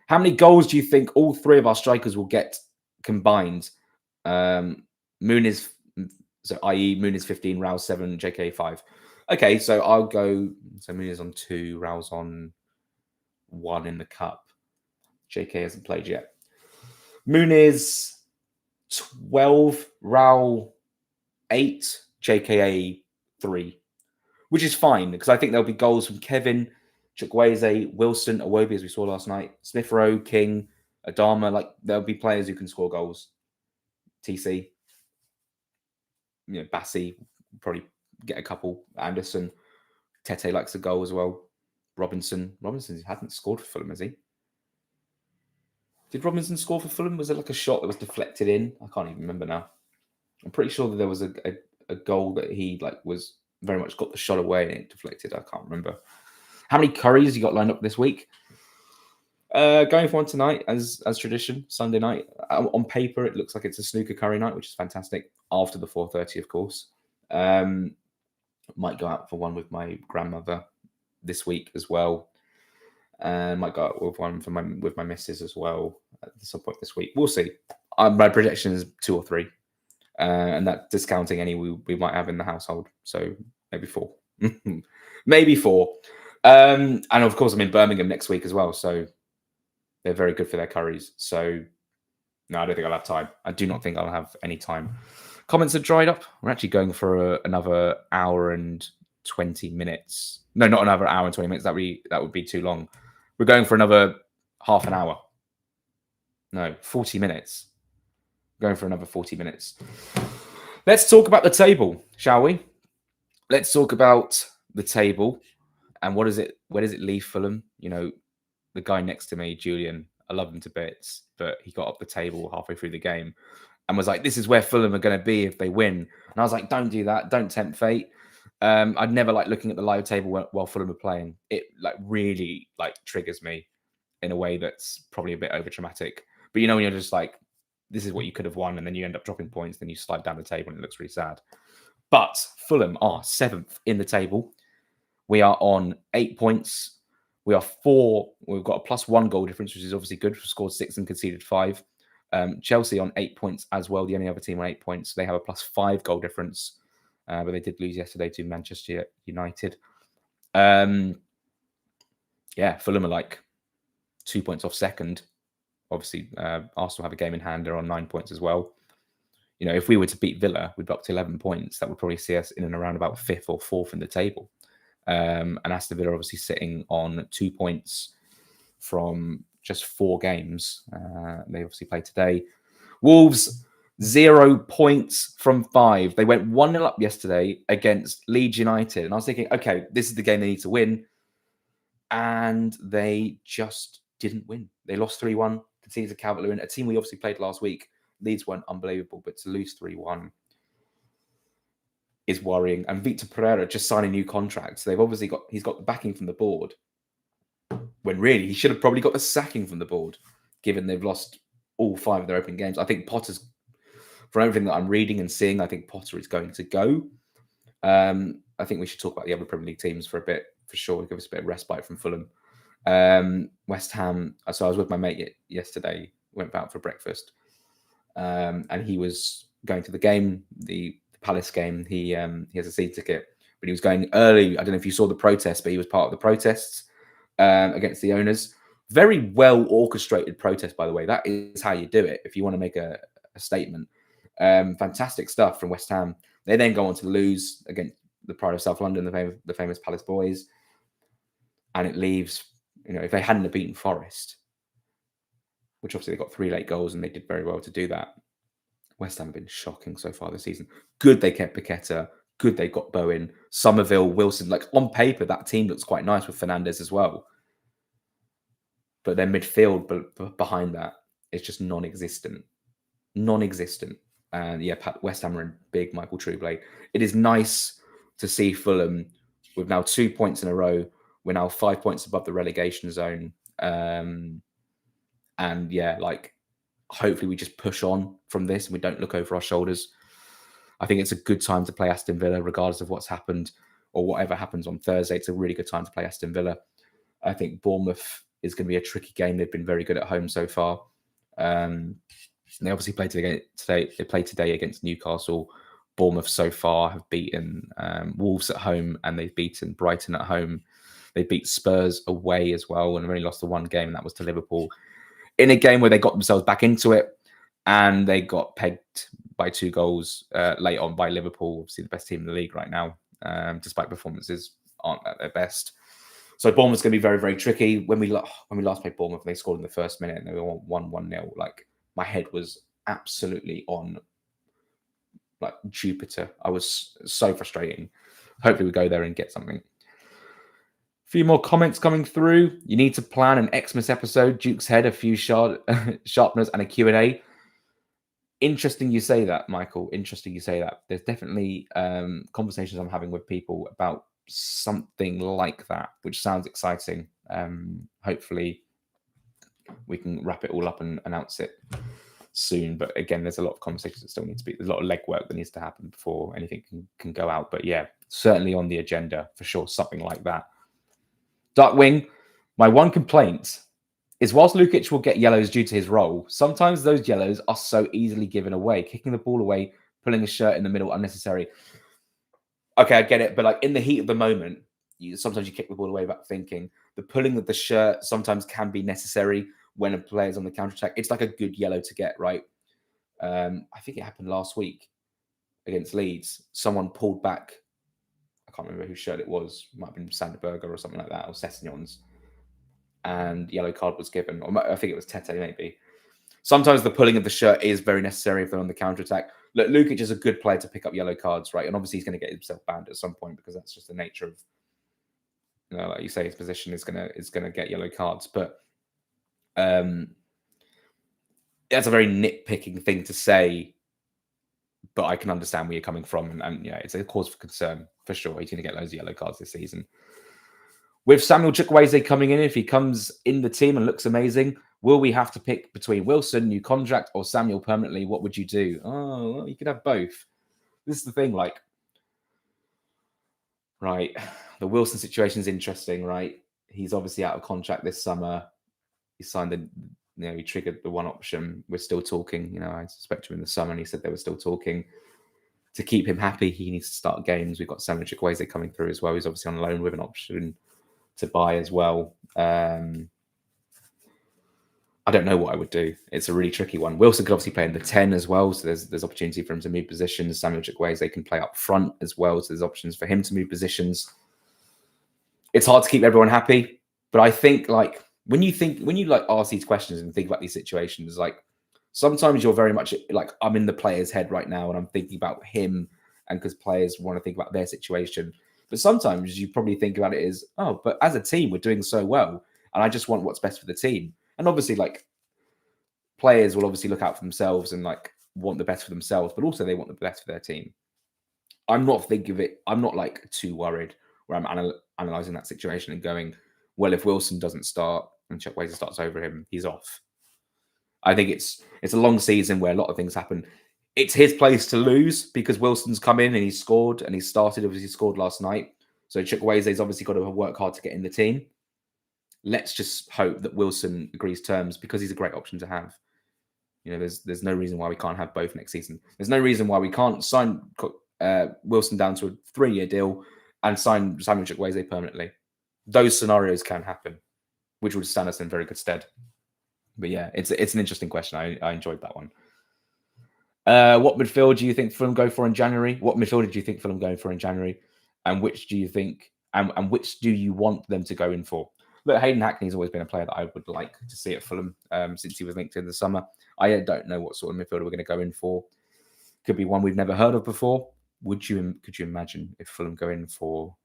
How many goals do you think all 3 of our strikers will get combined? Muniz, so i.e. Muniz 15, Rouse 7, JK 5. Okay, so I'll go. So Muniz on 2, Rouse on 1 in the cup. JK hasn't played yet. Muniz 12, Raul 8, JKA 3, which is fine because I think there'll be goals from Kevin, Chukwueze, Wilson, Iwobi, as we saw last night, Smith Rowe, King, Adama. Like, there'll be players who can score goals. TC, you know, Bassi probably get a couple. Anderson, Tete likes a goal as well. Robinson hasn't scored for Fulham, has he? Did Robinson score for Fulham? Was it like a shot that was deflected in? I can't even remember now. I'm pretty sure that there was a goal that he was very much got the shot away and it deflected. I can't remember. How many curries you got lined up this week? Going for one tonight as tradition, Sunday night. On paper, it looks like it's a snooker curry night, which is fantastic. After the 4:30, of course. Might go out for one with my grandmother this week as well. Might go out with one with my missus as well at some point this week. We'll see. My projection is 2 or 3, and that discounting any we might have in the household. So maybe 4, maybe 4. And of course, I'm in Birmingham next week as well. So they're very good for their curries. So no, I don't think I'll have time. I do not think I'll have any time. Comments are dried up. We're actually going for another hour and 20 minutes. No, not another hour and 20 minutes. That would be too long. We're going for another half an hour. No, 40 minutes. Going for another 40 minutes. Let's talk about the table, shall we? Let's talk about the table and where does it leave Fulham? You know, the guy next to me, Julian, I love him to bits, but he got up the table halfway through the game and was like, this is where Fulham are going to be if they win. And I was like, don't do that. Don't tempt fate. I'd never like looking at the live table while Fulham are playing. It really triggers me in a way that's probably a bit over dramatic. But you know, when you're just like, this is what you could have won, and then you end up dropping points, then you slide down the table and it looks really sad. But Fulham are 7th in the table. We are on 8 points. We are 4. We've got a +1 goal difference, which is obviously good. We've scored 6 and conceded 5. Chelsea on 8 points as well. The only other team on 8 points. They have a +5 goal difference, but they did lose yesterday to Manchester United. Fulham are like 2 points off second. Obviously, Arsenal have a game in hand. They're on 9 points as well. You know, if we were to beat Villa, we'd be up to 11 points. That would probably see us in and around about 5th or 4th in the table. And Aston Villa obviously sitting on 2 points from just 4 games. They obviously played today. Wolves, 0 points from 5. They went 1-0 up yesterday against Leeds United. And I was thinking, okay, this is the game they need to win. And they just didn't win. They lost 3-1. Conceded to Calvert-Lewin, a team we obviously played last week. Leeds weren't unbelievable, but to lose 3-1 is worrying. And Victor Pereira just signed a new contract. So they've obviously he's got the backing from the board, when really he should have probably got the sacking from the board, given they've lost all 5 of their open games. I think Potter's, from everything that I'm reading and seeing, I think Potter is going to go. I think we should talk about the other Premier League teams for a bit, for sure. Give us a bit of respite from Fulham. West Ham. So I was with my mate yesterday, went out for breakfast, and he was going to the game, the Palace game. He has a season ticket, but he was going early. I don't know if you saw the protest, but he was part of the protests against the owners. Very well orchestrated protest, by the way. That is how you do it if you want to make a statement. Fantastic stuff from West Ham. They then go on to lose against the Pride of South London, the famous Palace boys, and it leaves. You know, if they hadn't have beaten Forest, which obviously they got 3 late goals and they did very well to do that, West Ham have been shocking so far this season. Good they kept Paqueta. Good they got Bowen, Somerville, Wilson. Like, on paper, that team looks quite nice with Fernandes as well. But their midfield behind that is just non-existent. Non-existent. And yeah, West Ham are in big Michael Trubley. It is nice to see Fulham with now 2 points in a row. We're now 5 points above the relegation zone. And yeah, like, hopefully we just push on from this and we don't look over our shoulders. I think it's a good time to play Aston Villa, regardless of what's happened or whatever happens on Thursday. It's a really good time to play Aston Villa. I think Bournemouth is going to be a tricky game. They've been very good at home so far. They obviously played today. They played today against Newcastle. Bournemouth so far have beaten Wolves at home and they've beaten Brighton at home. They beat Spurs away as well and have only lost the 1 game, and that was to Liverpool. In a game where they got themselves back into it and they got pegged by 2 goals late on by Liverpool, obviously the best team in the league right now, despite performances aren't at their best. So Bournemouth's going to be very, very tricky. When we last played Bournemouth, they scored in the first minute and they were 1-0. Like, my head was absolutely on like Jupiter. I was so frustrating. Hopefully we go there and get something. A few more comments coming through. You need to plan an Xmas episode, Duke's Head, a few sharpeners, and a Q&A. Interesting you say that, Michael. Interesting you say that. There's definitely conversations I'm having with people about something like that, which sounds exciting. Hopefully we can wrap it all up and announce it soon. But again, there's a lot of conversations that still need to be. There's a lot of legwork that needs to happen before anything can go out. But yeah, certainly on the agenda for sure, something like that. Darkwing, my one complaint is whilst Lukic will get yellows due to his role, sometimes those yellows are so easily given away. Kicking the ball away, pulling a shirt in the middle, unnecessary. Okay, I get it. But like in the heat of the moment, sometimes you kick the ball away without thinking. The pulling of the shirt sometimes can be necessary when a player's on the counter-attack. It's like a good yellow to get, right? I think it happened last week against Leeds. Someone pulled back. I can't remember whose shirt it was. It might have been Sander Berger or something like that, or Sessegnon's. And yellow card was given. Or I think it was Tete, maybe. Sometimes the pulling of the shirt is very necessary if they're on the counter-attack. Look, Lukic is a good player to pick up yellow cards, right? And obviously he's going to get himself banned at some point because that's just the nature of, you know, like you say, his position is gonna get yellow cards. But that's a very nitpicking thing to say. But I can understand where you're coming from, and yeah, it's a cause for concern for sure. He's going to get loads of yellow cards this season. With Samuel Chukwueze coming in, if he comes in the team and looks amazing, will we have to pick between Wilson, new contract, or Samuel permanently? What would you do? Oh, well, you could have both. This is the thing, like, right, the Wilson situation is interesting, right? He's obviously out of contract this summer. He signed he triggered the one option. We're still talking, I spoke to him in the summer and he said they were still talking. To keep him happy, he needs to start games. We've got Samuel Chukwueze coming through as well. He's obviously on loan with an option to buy as well. I don't know what I would do. It's a really tricky one. Wilson could obviously play in the 10 as well, so there's opportunity for him to move positions. Samuel Chukwueze can play up front as well, so there's options for him to move positions. It's hard to keep everyone happy, but I think like when you ask these questions and think about these situations, like sometimes you're very much like I'm in the player's head right now and I'm thinking about him, and because players want to think about their situation. But sometimes you probably think about it as, oh, but as a team, we're doing so well. And I just want what's best for the team. And obviously, like, players will obviously look out for themselves and, like, want the best for themselves, but also they want the best for their team. I'm not thinking of it. I'm not, like, too worried where I'm analysing that situation and going, well, if Wilson doesn't start and Chukwueze starts over him, he's off. I think it's a long season where a lot of things happen. It's his place to lose because Wilson's come in and he's scored and he's started. Obviously, he scored last night. So Chukwueze's obviously got to work hard to get in the team. Let's just hope that Wilson agrees terms because he's a great option to have. There's no reason why we can't have both next season. There's no reason why we can't sign Wilson down to a 3-year deal and sign Samuel Chukwueze permanently. Those scenarios can happen, which would stand us in very good stead. But yeah, it's an interesting question. I enjoyed that one. What midfield do you think Fulham go for in January? What midfielder do you think Fulham going for in January? And which do you think, and which do you want them to go in for? Look, Hayden Hackney's always been a player that I would like to see at Fulham since he was linked in the summer. I don't know what sort of midfielder we're going to go in for. Could be one we've never heard of before. Could you imagine if Fulham go in for,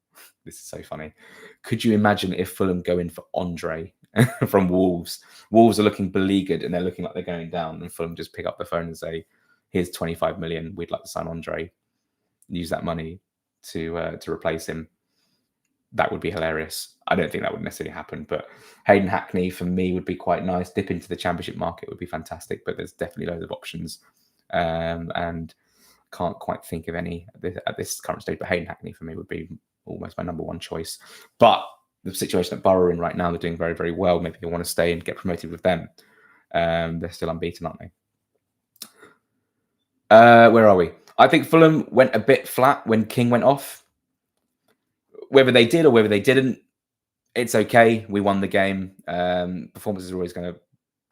this is so funny. Could you imagine if Fulham go in for Andre from Wolves? Wolves are looking beleaguered and they're looking like they're going down, and Fulham just pick up the phone and say, here's 25 million. We'd like to sign Andre. Use that money to replace him. That would be hilarious. I don't think that would necessarily happen, but Hayden Hackney for me would be quite nice. Dip into the Championship market would be fantastic, but there's definitely loads of options, and can't quite think of any at this current stage. But Hayden Hackney for me would be almost my number one choice. But the situation that Borough are in right now, they're doing very, very well. Maybe you want to stay and get promoted with them. They're still unbeaten, aren't they? Where are we? I think Fulham went a bit flat when King went off. Whether they did or whether they didn't, it's okay. We won the game. Performances are always going to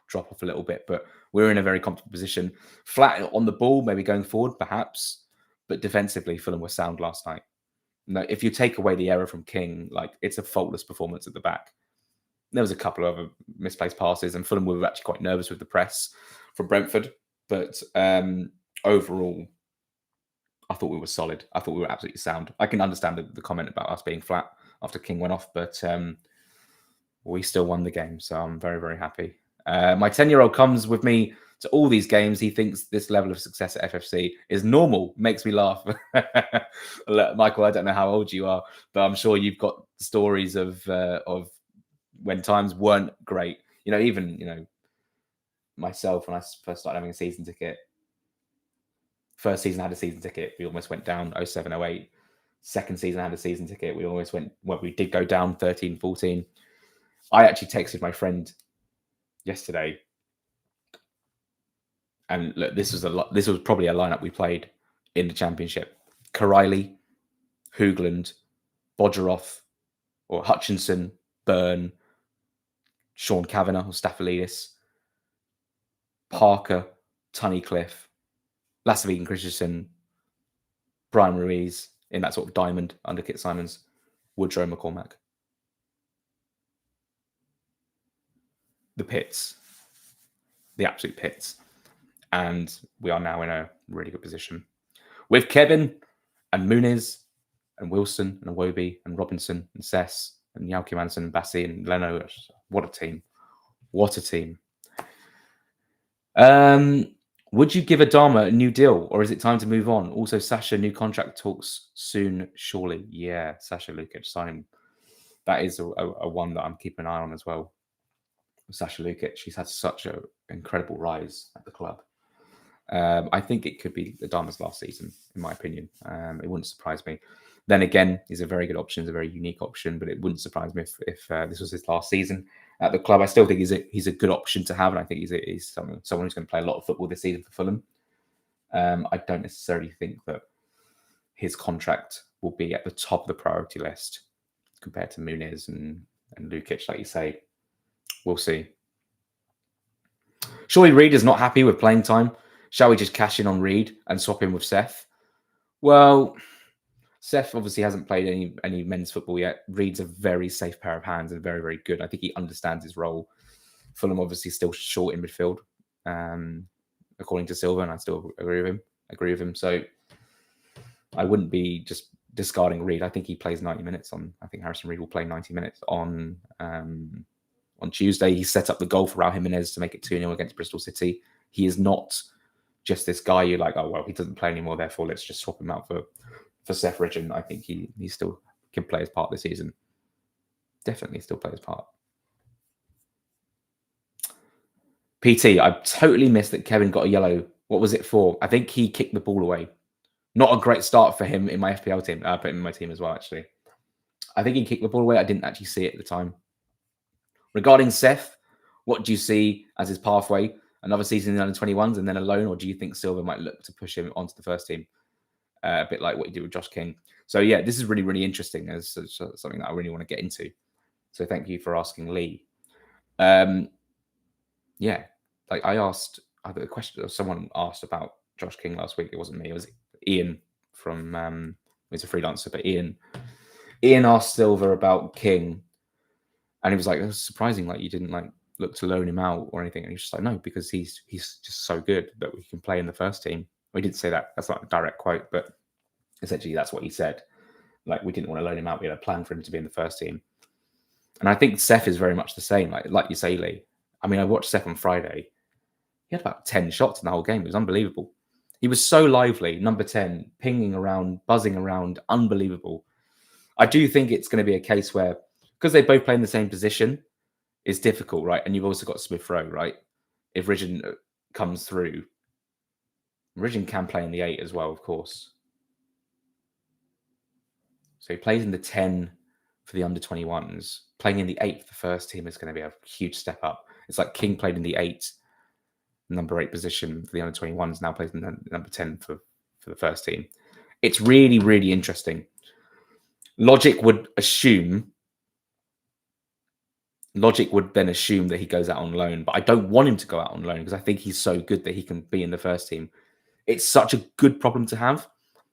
drop off a little bit, but we're in a very comfortable position. Flat on the ball, maybe going forward, perhaps. But defensively, Fulham were sound last night. No, if you take away the error from King, like it's a faultless performance at the back. There was a couple of misplaced passes, and Fulham were actually quite nervous with the press from Brentford. But overall, I thought we were solid. I thought we were absolutely sound. I can understand the comment about us being flat after King went off, but we still won the game. So I'm very, very happy. My 10-year-old comes with me to all these games. He thinks this level of success at FFC is normal. Makes me laugh. Michael, I don't know how old you are, but I'm sure you've got stories of when times weren't great. Even myself, when I first started having a season ticket, first season I had a season ticket, we almost went down 07, 08. Second season I had a season ticket, we almost went, well, we did go down 13, 14. I actually texted my friend yesterday, and look, this was probably a lineup we played in the Championship. Karaili, Hoogland, Bodgeroff, or Hutchinson, Byrne, Sean Kavanagh or Staphylidis, Parker, Tunnicliffe, Lasavine and Christensen, Brian Ruiz in that sort of diamond under Kit Simons, Woodrow McCormack. The pits. The absolute pits. And we are now in a really good position. With Kevin and Muniz and Wilson and Iwobi and Robinson and Sess and Yauki Manson and Bassi and Leno. What a team. What a team. Would you give Adama a new deal, or is it time to move on? Also, Sasha, new contract talks soon, surely. Yeah, Sasha Lukic signing that is a one that I'm keeping an eye on as well. Sasha Lukic, she's had such an incredible rise at the club. I think it could be the Dharma's last season, in my opinion. It wouldn't surprise me. Then again, he's a very good option. He's a very unique option, but it wouldn't surprise me if this was his last season at the club. I still think he's a good option to have, and I think he's someone who's going to play a lot of football this season for Fulham. I don't necessarily think that his contract will be at the top of the priority list compared to Muniz and Lukic, like you say. We'll see. Surely Reed is not happy with playing time. Shall we just cash in on Reed and swap him with Seth? Well, Seth obviously hasn't played any men's football yet. Reed's a very safe pair of hands and very, very good. I think he understands his role. Fulham obviously still short in midfield, according to Silva, and I still agree with him. So I wouldn't be just discarding Reed. I think he plays 90 minutes on. I think Harrison Reed will play 90 minutes on Tuesday. He set up the goal for Raul Jimenez to make it 2-0 against Bristol City. He is not just this guy you're like, oh, well, he doesn't play anymore, therefore let's just swap him out for Seth Ridgen. I think he still can play his part this season. Definitely still play his part. PT, I totally missed that Kevin got a yellow. What was it for? I think he kicked the ball away. Not a great start for him in my FPL team. I put him in my team as well, actually. I think he kicked the ball away. I didn't actually see it at the time. Regarding Seth, what do you see as his pathway? Another season in the under-21s and then a loan, or do you think Silva might look to push him onto the first team? A bit like what he did with Josh King. So, yeah, this is really, really interesting. It's something that I really want to get into. So thank you for asking, Lee. Yeah, like I asked a question, someone asked about Josh King last week. It wasn't me. It was Ian from, he's a freelancer, but Ian asked Silva about King. And he was like, it was surprising, like you didn't like look to loan him out or anything. And he's just like, no, because he's just so good that we can play in the first team. We didn't say that. That's not a direct quote, but essentially that's what he said. Like we didn't want to loan him out. We had a plan for him to be in the first team. And I think Seth is very much the same. Like you say, Lee. I mean, I watched Seth on Friday. He had about 10 shots in the whole game. It was unbelievable. He was so lively, number 10, pinging around, buzzing around, unbelievable. I do think it's going to be a case where, because they both play in the same position, it's difficult, right? And you've also got Smith Rowe, right? If Ridgen comes through, Ridgen can play in the 8 as well, of course. So he plays in the 10 for the under-21s. Playing in the 8 for the first team is going to be a huge step up. It's like King played in the 8, number 8 position for the under-21s, now plays in the number 10 for the first team. It's really, really interesting. Logic would then assume that he goes out on loan, but I don't want him to go out on loan because I think he's so good that he can be in the first team. It's such a good problem to have,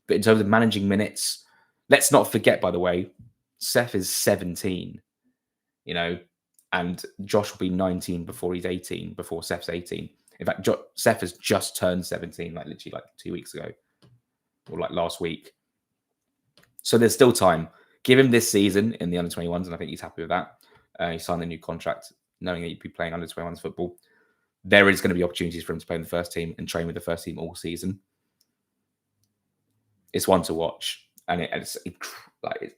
but in terms of managing minutes, let's not forget, by the way, Seth is 17, and Josh will be 19 before he's 18, before Seth's 18. In fact, Seth has just turned 17, like literally like 2 weeks ago, or like last week. So there's still time. Give him this season in the under-21s, and I think he's happy with that. He signed a new contract, knowing that he'd be playing under-21s football. There is going to be opportunities for him to play in the first team and train with the first team all season. It's one to watch, and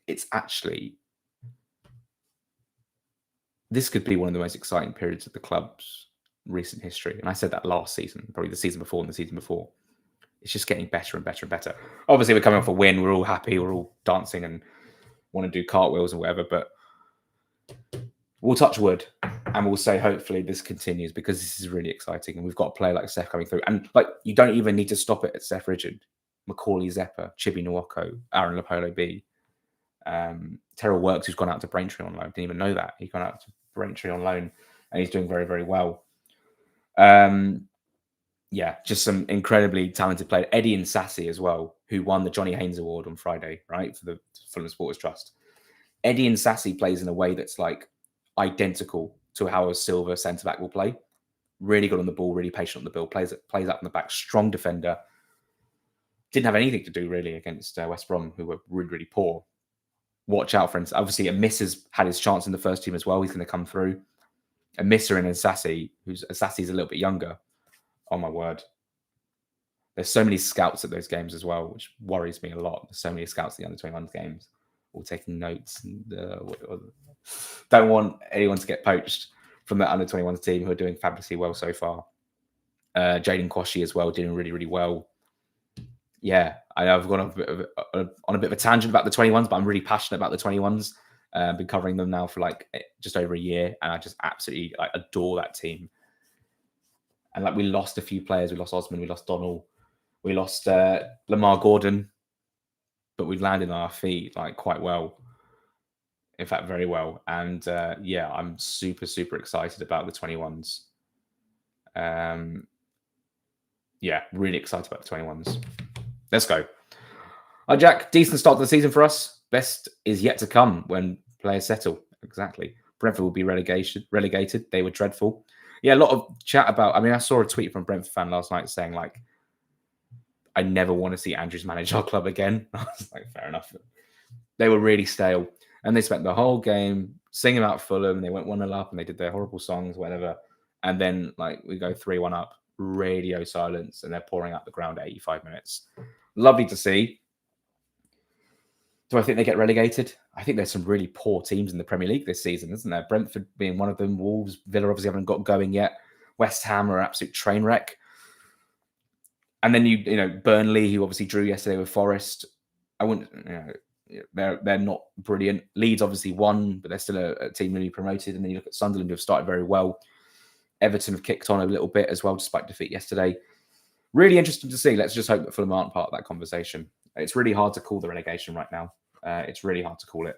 it's actually, this could be one of the most exciting periods of the club's recent history. And I said that last season, probably the season before and the season before. It's just getting better and better and better. Obviously, we're coming off a win. We're all happy. We're all dancing and want to do cartwheels and whatever. But we'll touch wood and we'll say hopefully this continues because this is really exciting. And we've got a player like Seth coming through. And like you don't even need to stop it at Seth Ridgen, Macaulay Zeppa, Chibi Nwoko, Aaron Lapolo B, Terrell Works, who's gone out to Braintree on loan. Didn't even know that. He's gone out to Braintree on loan and he's doing very, very well. Yeah, just some incredibly talented players. Eddie and Sassy as well, who won the Johnny Haynes Award on Friday, right, for the Fulham Supporters Trust. Eddie and Sassy plays in a way that's like identical to how a Silva centre-back will play. Really good on the ball, really patient on the ball, plays up in the back, strong defender. Didn't have anything to do really against West Brom, who were really, really poor. Watch out for him. Obviously, a miss has had his chance in the first team as well. He's going to come through. A misser in Sassy, Sassy's a little bit younger. Oh my word. There's so many scouts at those games as well, which worries me a lot. There's so many scouts at the under-21 games. all taking notes. And don't want anyone to get poached from the under-21s team, who are doing fabulously well so far. Jaden Quashie as well, doing really, really well. Yeah, I've gone on a bit of a tangent about the 21s, but I'm really passionate about the 21s. Been covering them now for like just over a year, and I just absolutely adore that team. And like, we lost a few players. We lost Osman, we lost Donnell, we lost Lamar Gordon, but we've landed on our feet like quite well. In fact, very well. And yeah, I'm super, super excited about the 21s. Yeah, really excited about the 21s. Let's go. Hi, Jack. Decent start to the season for us. Best is yet to come when players settle. Exactly. Brentford will be relegated. They were dreadful. Yeah, a lot of chat about... I mean, I saw a tweet from a Brentford fan last night saying, like, I never want to see Andrews manage our club again. I was like, fair enough. They were really stale. And they spent the whole game singing about Fulham. They went 1-0 up and they did their horrible songs, whatever. And then, like, we go 3-1 up. Radio silence, and they're pouring out the ground at 85 minutes. Lovely to see. Do I think they get relegated? I think there's some really poor teams in the Premier League this season, isn't there? Brentford being one of them. Wolves, Villa obviously haven't got going yet. West Ham are an absolute train wreck. And then you know Burnley, who obviously drew yesterday with Forest. I wouldn't, they're not brilliant. Leeds obviously won, but they're still a team newly promoted. And then you look at Sunderland, who have started very well. Everton have kicked on a little bit as well, despite defeat yesterday. Really interesting to see. Let's just hope that Fulham aren't part of that conversation. It's really hard to call the relegation right now. It's really hard to call it.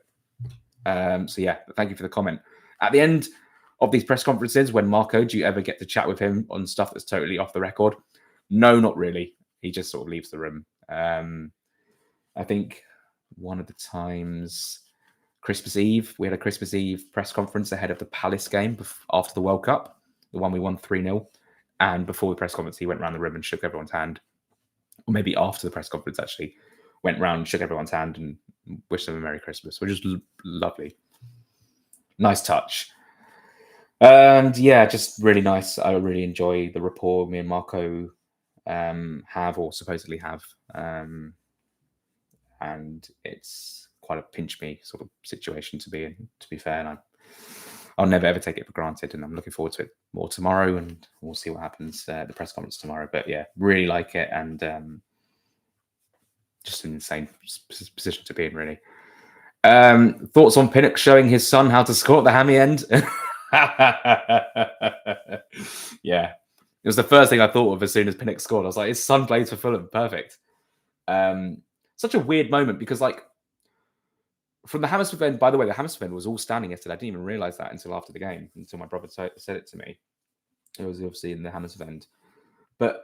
So yeah, thank you for the comment. At the end of these press conferences, when Marco, do you ever get to chat with him on stuff that's totally off the record? No, not really. He just sort of leaves the room. I think one of the times, Christmas Eve, we had a Christmas Eve press conference ahead of the Palace game after the World Cup, the one we won 3-0. And before the press conference, he went around the room and shook everyone's hand. Or maybe after the press conference, actually, went round, shook everyone's hand and wished them a Merry Christmas, which is lovely. Nice touch. And yeah, just really nice. I really enjoy the rapport me and Marco have, or supposedly have. And it's quite a pinch me sort of situation to be in, to be fair. And I'll never ever take it for granted, and I'm looking forward to it more tomorrow, and we'll see what happens at the press conference tomorrow. But yeah, really like it, and just an insane position to be in, really. Thoughts on Pinnock showing his son how to score at the hammy end? Yeah, it was the first thing I thought of as soon as Pinnock scored. I was like, his son plays for Fulham, perfect. Such a weird moment, because like, from the Hammersmith end, by the way, the Hammersmith end was all standing yesterday. I didn't even realise that until after the game, until my brother said it to me. It was obviously in the Hammersmith end. But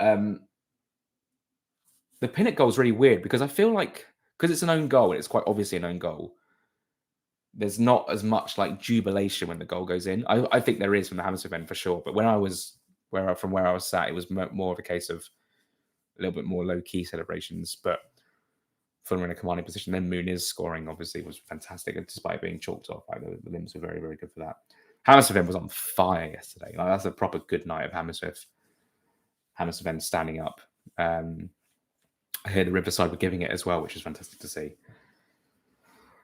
the Pinnock goal is really weird, because I feel like, because it's an own goal, and it's quite obviously an own goal, there's not as much like jubilation when the goal goes in. I think there is from the Hammersmith end for sure. But when I was from where I was sat, it was more of a case of a little bit more low-key celebrations. But Fulham in a commanding position. Then Muniz scoring obviously was fantastic, and despite being chalked off, like, the limbs were very, very good for that. Hammersmith was on fire yesterday. Like, that's a proper good night of Hammersmith. Hammersmith standing up. I hear the Riverside were giving it as well, which is fantastic to see.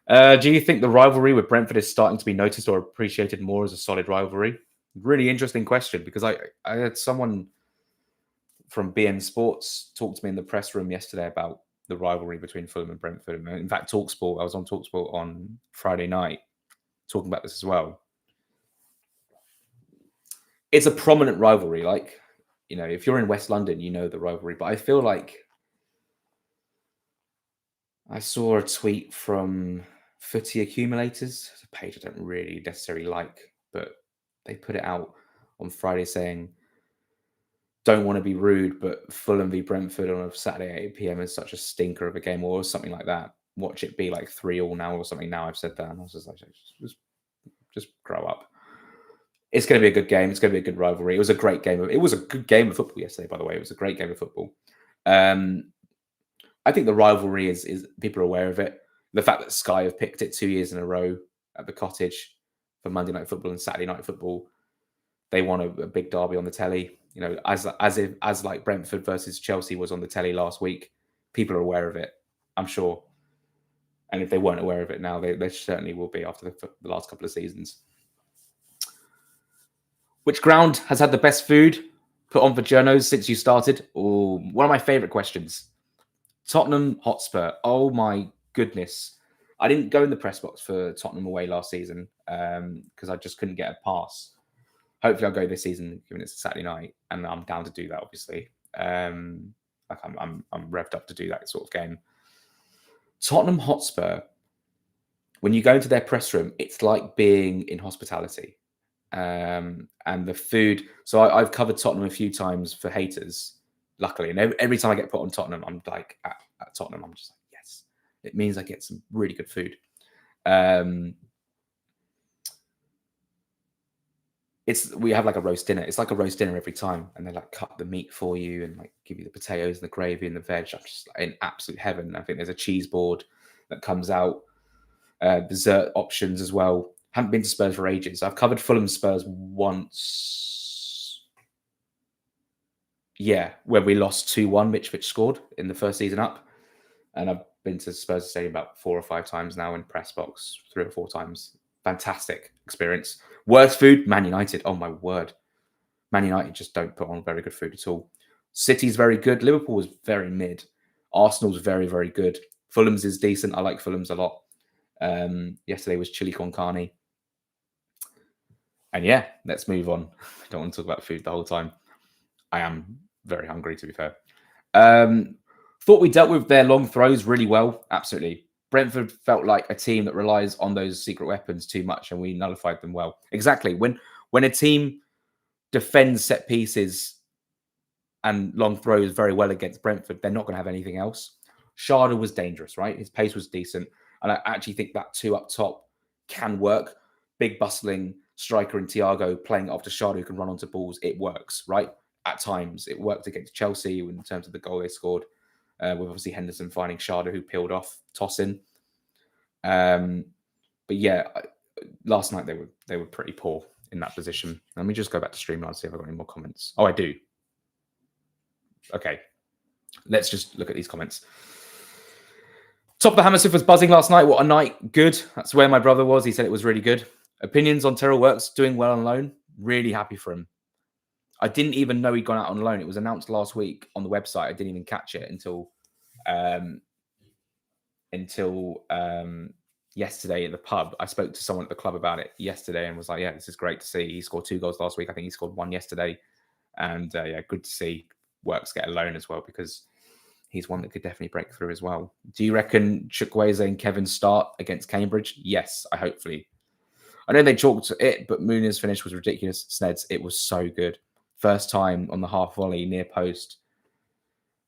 Do you think the rivalry with Brentford is starting to be noticed or appreciated more as a solid rivalry? Really interesting question, because I had someone from BN Sports talk to me in the press room yesterday about the rivalry between Fulham and Brentford. And in fact, TalkSport, I was on TalkSport on Friday night talking about this as well. It's a prominent rivalry. Like, you know, if you're in West London, you know the rivalry. But I feel like I saw a tweet from Footy Accumulators, a page I don't really necessarily like, but they put it out on Friday saying, don't want to be rude, but Fulham v Brentford on a Saturday at 8 p.m. is such a stinker of a game, or something like that. Watch it be like 3-3 now or something. Now I've said that, and I was just like, just grow up. It's going to be a good game. It's going to be a good rivalry. It was a great game. It was a good game of football yesterday, by the way. It was a great game of football. I think the rivalry is people are aware of it. The fact that Sky have picked it 2 years in a row at the Cottage for Monday Night Football and Saturday Night Football. They won a big derby on the telly. You know, as like Brentford versus Chelsea was on the telly last week. People are aware of it, I'm sure. And if they weren't aware of it now, they certainly will be after the last couple of seasons. Which ground has had the best food put on for journos since you started? Oh, one of my favourite questions. Tottenham Hotspur. Oh my goodness. I didn't go in the press box for Tottenham away last season because I just couldn't get a pass. Hopefully I'll go this season, given it's a Saturday night, and I'm down to do that, obviously. I'm revved up to do that sort of game. Tottenham Hotspur, when you go into their press room, it's like being in hospitality. And the food. So I've covered Tottenham a few times for haters, luckily. And every time I get put on Tottenham, I'm like, at Tottenham, I'm just like, yes. It means I get some really good food. We have like a roast dinner. It's like a roast dinner every time. And they like cut the meat for you and like give you the potatoes and the gravy and the veg. I'm just like, in absolute heaven. I think there's a cheese board that comes out. Dessert options as well. Haven't been to Spurs for ages. I've covered Fulham Spurs once. Yeah, where we lost 2-1. Mitrovic scored in the first season up. And I've been to Spurs Stadium about 4 or 5 times now in press box, 3 or 4 times. Fantastic experience. Worst food, Man United. Oh my word. Man United just don't put on very good food at all. City's very good. Liverpool was very mid. Arsenal's very, very good. Fulham's is decent. I like Fulham's a lot. Yesterday was chili con carne. And yeah, let's move on. I don't want to talk about food the whole time. I am very hungry, to be fair. Thought we dealt with their long throws really well. Absolutely. Brentford felt like a team that relies on those secret weapons too much, and we nullified them well. Exactly. When a team defends set pieces and long throws very well against Brentford, they're not going to have anything else. Sharda was dangerous, right? His pace was decent. And I actually think that 2 up top can work. Big bustling striker in Thiago playing off to Sharda who can run onto balls. It works, right? At times. It worked against Chelsea in terms of the goal they scored. With obviously Henderson finding Sharda who peeled off tossing. But yeah, last night they were pretty poor in that position. Let me just go back to Streamline and see if I've got any more comments. Oh, I do. Okay. Let's just look at these comments. Top of the Hammersmith was buzzing last night. What a night. Good. That's where my brother was. He said it was really good. Opinions on Terrell Works doing well on loan. Really happy for him. I didn't even know he'd gone out on loan. It was announced last week on the website. I didn't even catch it until yesterday at the pub. I spoke to someone at the club about it yesterday and was like, yeah, this is great to see. He scored 2 goals last week. I think he scored 1 yesterday. And yeah, good to see Works get a loan as well, because he's one that could definitely break through as well. Do you reckon Chukwueze and Kevin start against Cambridge? Yes, hopefully. I know they chalked it, but Muniz finish was ridiculous. Sneds, it was so good. First time on the half volley near post.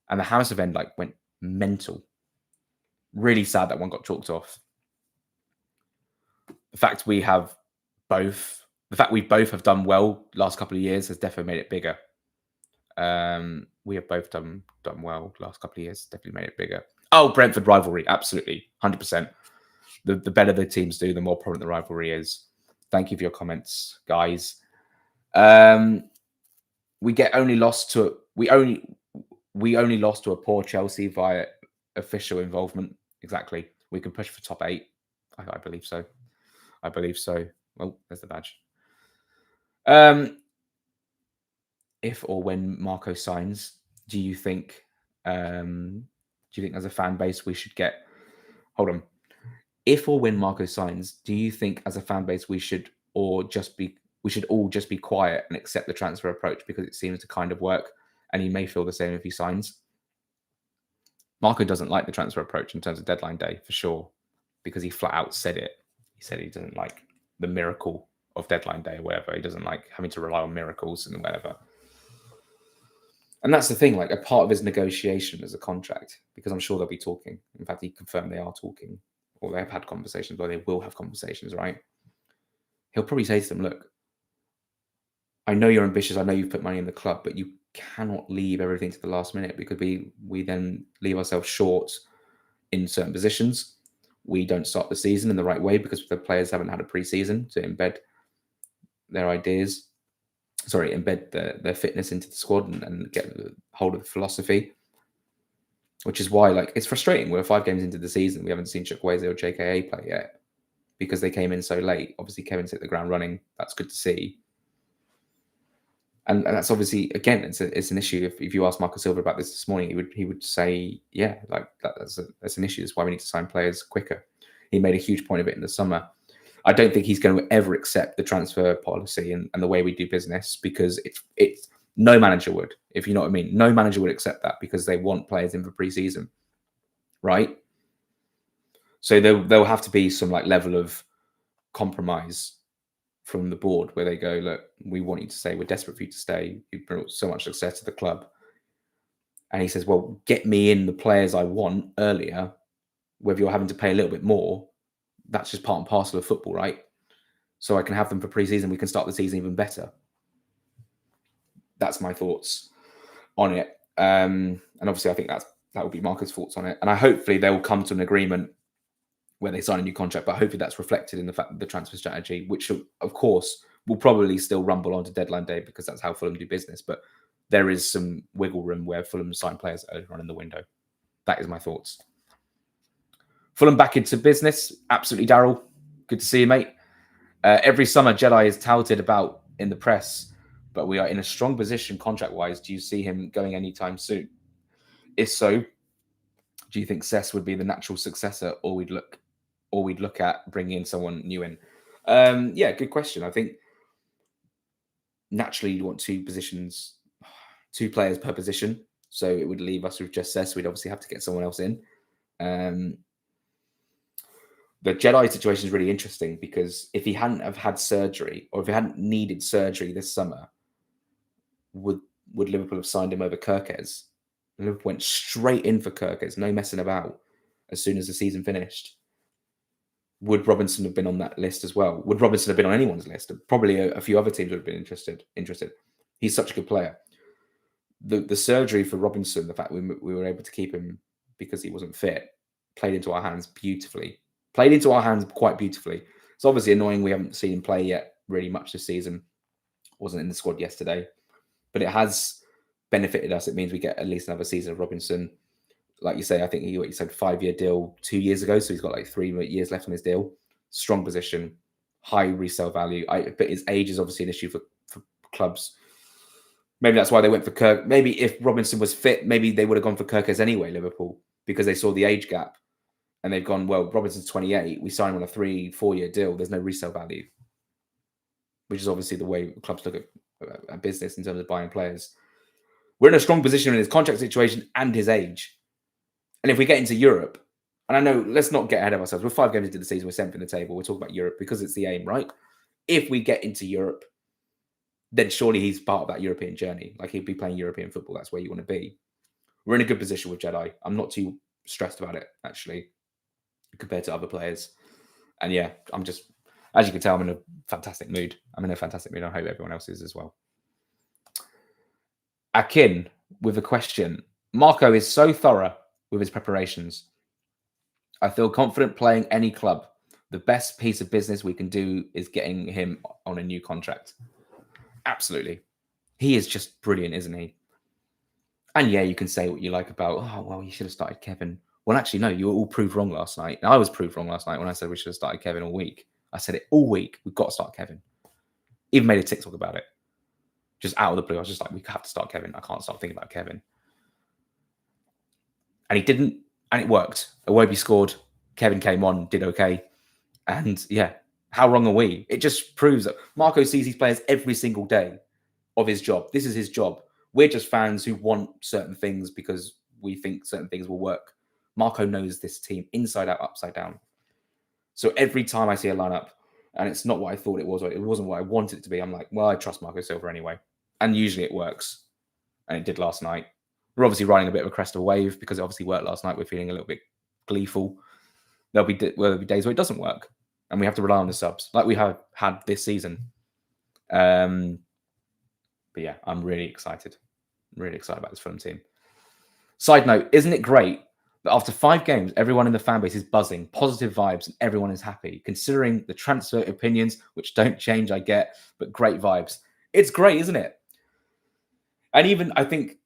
And the Hammersmith end went mental. Really sad that one got chalked off. The fact we both have done well last couple of years has definitely made it bigger. We have both done well last couple of years. Definitely made it bigger. Oh, Brentford rivalry. Absolutely. 100%. The better the teams do, the more prominent the rivalry is. Thank you for your comments, guys. We only lost to a poor Chelsea via official involvement. Exactly. We can push for top 8. I believe so. Well, there's the badge. If or when Marco signs, do you think as a fan base we should get? Hold on. If or when Marco signs, do you think as a fan base we should all just be quiet and accept the transfer approach because it seems to kind of work, and he may feel the same if he signs? Marco doesn't like the transfer approach in terms of deadline day for sure, because he flat out said it. He said he doesn't like the miracle of deadline day or whatever. He doesn't like having to rely on miracles and whatever. And that's the thing, a part of his negotiation is a contract, because I'm sure they'll be talking. In fact, he confirmed they are talking, or they have had conversations, or they will have conversations, right? He'll probably say to them, look, I know you're ambitious. I know you've put money in the club, but you cannot leave everything to the last minute, because we then leave ourselves short in certain positions. We don't start the season in the right way because the players haven't had a pre-season to embed their ideas. Embed their fitness into the squad and get hold of the philosophy. which is why like it's frustrating. We're 5 games into the season, we haven't seen Chukwueze or JKA play yet because they came in so late. Obviously, Kevin's hit the ground running. That's good to see. And that's obviously, again, it's an issue. If you ask Marco Silva about this morning, he would say, yeah, like that's an issue. That's why we need to sign players quicker. He made a huge point of it in the summer. I don't think he's going to ever accept the transfer policy and the way we do business, because it's no manager would, if you know what I mean. No manager would accept that because they want players in for pre-season, right? So there'll have to be some like level of compromise from the board where they go, look, we want you to stay. We're desperate for you to stay. You've brought so much success to the club. And he says, well, get me in the players I want earlier, whether you're having to pay a little bit more. That's just part and parcel of football, right? So I can have them for pre-season. We can start the season even better. That's my thoughts on it. And obviously I think that will be Marco's thoughts on it. And hopefully they will come to an agreement where they sign a new contract, but hopefully that's reflected in the fact that the transfer strategy, which of course will probably still rumble onto deadline day because that's how Fulham do business. But there is some wiggle room where Fulham sign players earlier on in the window. That is my thoughts. Fulham back into business. Absolutely, Daryl. Good to see you, mate. Every summer, Jedi is touted about in the press, but we are in a strong position contract-wise. Do you see him going anytime soon? If so, do you think Cess would be the natural successor, or we'd look at bringing in someone new in? Yeah, good question. I think naturally you want 2 players per position. So it would leave us with just Cess. We'd obviously have to get someone else in. The Jedi situation is really interesting because if he hadn't have had surgery, or if he hadn't needed surgery this summer, would Liverpool have signed him over Kirkes? Liverpool went straight in for Kirkes, no messing about, as soon as the season finished. Would Robinson have been on that list as well? Would Robinson have been on anyone's list? Probably a few other teams would have been interested. He's such a good player. The surgery for Robinson, the fact we were able to keep him because he wasn't fit, played into our hands beautifully. Played into our hands quite beautifully. It's obviously annoying we haven't seen him play yet really much this season. Wasn't in the squad yesterday. But it has benefited us. It means we get at least another season of Robinson. Like you say, I think he said 5-year deal 2 years ago. So he's got like 3 years left on his deal. Strong position, high resale value. But his age is obviously an issue for clubs. Maybe that's why they went for Kirk. Maybe if Robinson was fit, maybe they would have gone for Kirkes anyway, Liverpool, because they saw the age gap. And they've gone, well, Robinson's 28. We sign him on a 3-4-year deal. There's no resale value, which is obviously the way clubs look at a business in terms of buying players. We're in a strong position in his contract situation and his age. And if we get into Europe, and I know, let's not get ahead of ourselves. We're 5 games into the season. We're 7th in the table. We're talking about Europe because it's the aim, right? If we get into Europe, then surely he's part of that European journey. Like, he'd be playing European football. That's where you want to be. We're in a good position with Jedi. I'm not too stressed about it, actually, compared to other players. And yeah, I'm just, as you can tell, I'm in a fantastic mood. I hope everyone else is as well. Akin with a question. Marco is so thorough with his preparations. I feel confident playing any club. The best piece of business we can do is getting him on a new contract. Absolutely. He is just brilliant, isn't he? And yeah, you can say what you like about, oh, well, you should have started Kevin. Well, actually, no, you were all proved wrong last night. And I was proved wrong last night when I said we should have started Kevin all week. I said it all week. We've got to start Kevin. Even made a TikTok about it. Just out of the blue. I was just like, we have to start Kevin. I can't stop thinking about Kevin. And he didn't. And it worked. Iwobi scored. Kevin came on, did okay. And yeah, how wrong are we? It just proves that Marco sees these players every single day of his job. This is his job. We're just fans who want certain things because we think certain things will work. Marco knows this team inside out, upside down. So every time I see a lineup and it's not what I thought it was, or it wasn't what I wanted it to be, I'm like, well, I trust Marco Silva anyway. And usually it works. And it did last night. We're obviously riding a bit of a crest of a wave because it obviously worked last night. We're feeling a little bit gleeful. There'll be days where it doesn't work. And we have to rely on the subs like we have had this season. But yeah, I'm really excited. Really excited about this Fulham team. Side note, isn't it great that after 5 games, everyone in the fan base is buzzing, positive vibes, and everyone is happy, considering the transfer opinions, which don't change, I get, but great vibes. It's great, isn't it? And even, I think,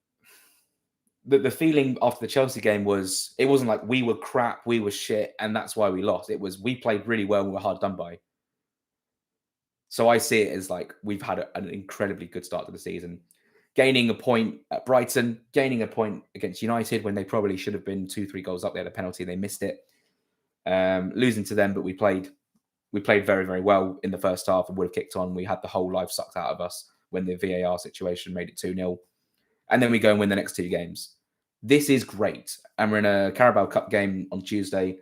the feeling after the Chelsea game was, it wasn't like we were crap, we were shit, and that's why we lost. It was, we played really well and we were hard done by. So I see it as like, we've had an incredibly good start to the season. Gaining a point at Brighton, gaining a point against United when they probably should have been 2-3 goals up. They had a penalty, they missed it. Losing to them, but we played very, very well in the first half and would have kicked on. We had the whole life sucked out of us when the VAR situation made it 2-0. And then we go and win the next 2 games. This is great. And we're in a Carabao Cup game on Tuesday.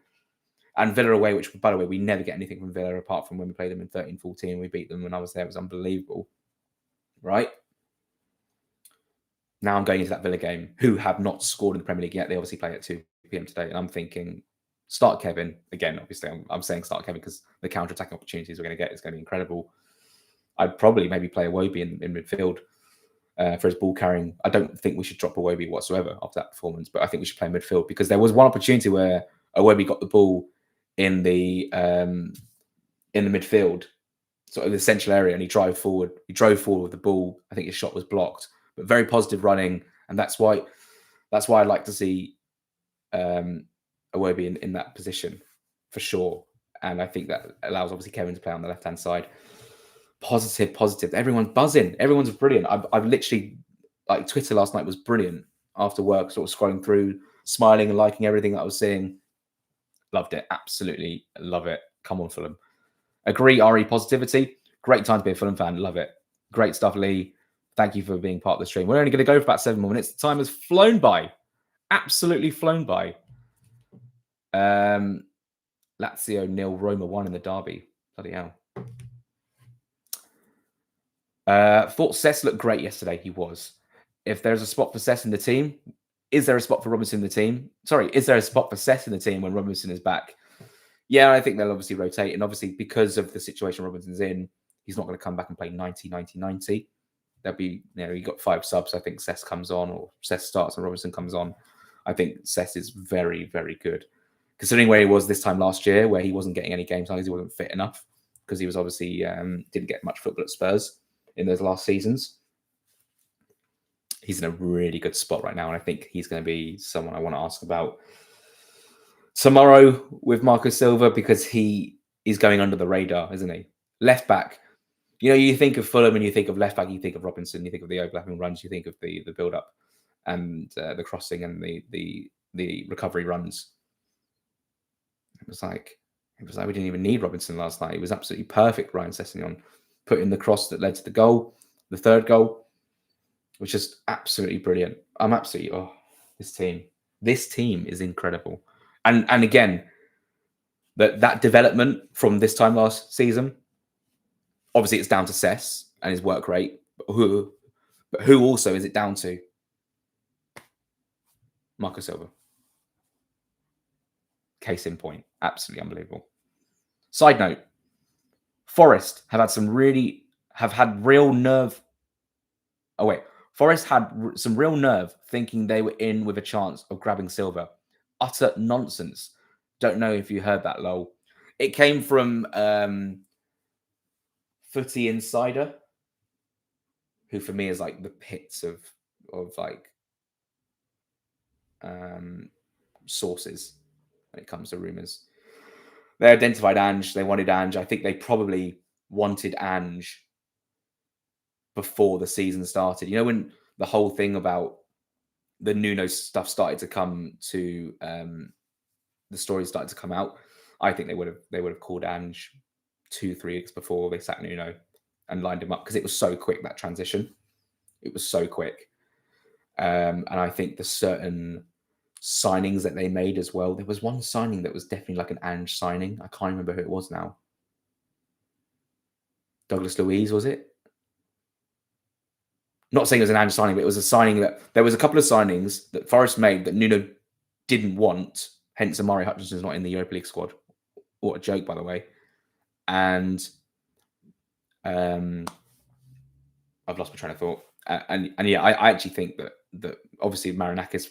And Villa away, which, by the way, we never get anything from Villa apart from when we played them in 13-14. We beat them when I was there. It was unbelievable. Right? Now I'm going into that Villa game, who have not scored in the Premier League yet. They obviously play at 2 p.m. today. And I'm thinking, start Kevin. Again, obviously, I'm saying start Kevin because the counter-attacking opportunities we're going to get is going to be incredible. I'd probably maybe play Iwobi in midfield for his ball carrying. I don't think we should drop Iwobi whatsoever after that performance, but I think we should play midfield because there was one opportunity where Iwobi got the ball in the midfield, sort of the central area, and he drove forward with the ball. I think his shot was blocked, but very positive running, and that's why I'd like to see Iwobi in that position for sure. And I think that allows obviously Kevin to play on the left hand side. Positive. Everyone's buzzing. Everyone's brilliant. I've literally, like, Twitter last night was brilliant after work, sort of scrolling through, smiling and liking everything that I was seeing. Loved it. Absolutely love it. Come on, Fulham. Agree, RE positivity. Great time to be a Fulham fan. Love it. Great stuff, Lee. Thank you for being part of the stream. We're only going to go for about 7 more minutes. The time has flown by. Absolutely flown by. Lazio 0, Roma 1 in the derby. Bloody hell. Thought Cess looked great yesterday. He was. If there's a spot for Cess in the team, is there a spot for Robinson in the team? Sorry, is there a spot for Cess in the team when Robinson is back? Yeah, I think they'll obviously rotate. And obviously, because of the situation Robinson's in, he's not going to come back and play 90. There'll be, you got 5 subs. I think Cess comes on, or Cess starts and Robinson comes on. I think Cess is very, very good. Considering where he was this time last year, where he wasn't getting any game time, he wasn't fit enough, because he was obviously didn't get much football at Spurs in those last seasons. He's in a really good spot right now, and I think he's going to be someone I want to ask about tomorrow with Marco Silva, because he is going under the radar, isn't he? Left back. You think of Fulham and you think of left back, you think of Robinson, you think of the overlapping runs, you think of the build up and the crossing and the recovery runs. It was like we didn't even need Robinson last night. It was absolutely perfect. Ryan Sessegnon put in the cross that led to the goal, the third goal, which is absolutely brilliant. I'm absolutely this team is incredible. And again, that development from this time last season, obviously it's down to Cess and his work rate, but who also is it down to? Marco Silva. Case in point. Absolutely unbelievable. Side note, Forest have had real nerve. Oh, wait. Forest had some real nerve thinking they were in with a chance of grabbing Silva. Utter nonsense. Don't know if you heard that, lol. It came from Footy Insider, who for me is like the pits of like sources when it comes to rumours. They identified Ange. They wanted Ange. I think they probably wanted Ange before the season started. When the whole thing about the Nuno stuff started to come to, the stories started to come out, I think they would have called Ange 2-3 weeks before they sacked Nuno and lined him up, because it was so quick, that transition. It was so quick. And I think the certain signings that they made as well. There was one signing that was definitely like an Ange signing. I can't remember who it was now. Douglas Luiz, was it? Not saying it was an Ange signing, but it was a signing that there was a couple of signings that Forest made that Nuno didn't want. Hence, Amari Hutchinson's not in the Europa League squad. What a joke, by the way. And I've lost my train of thought. And yeah, I actually think that obviously Marinakis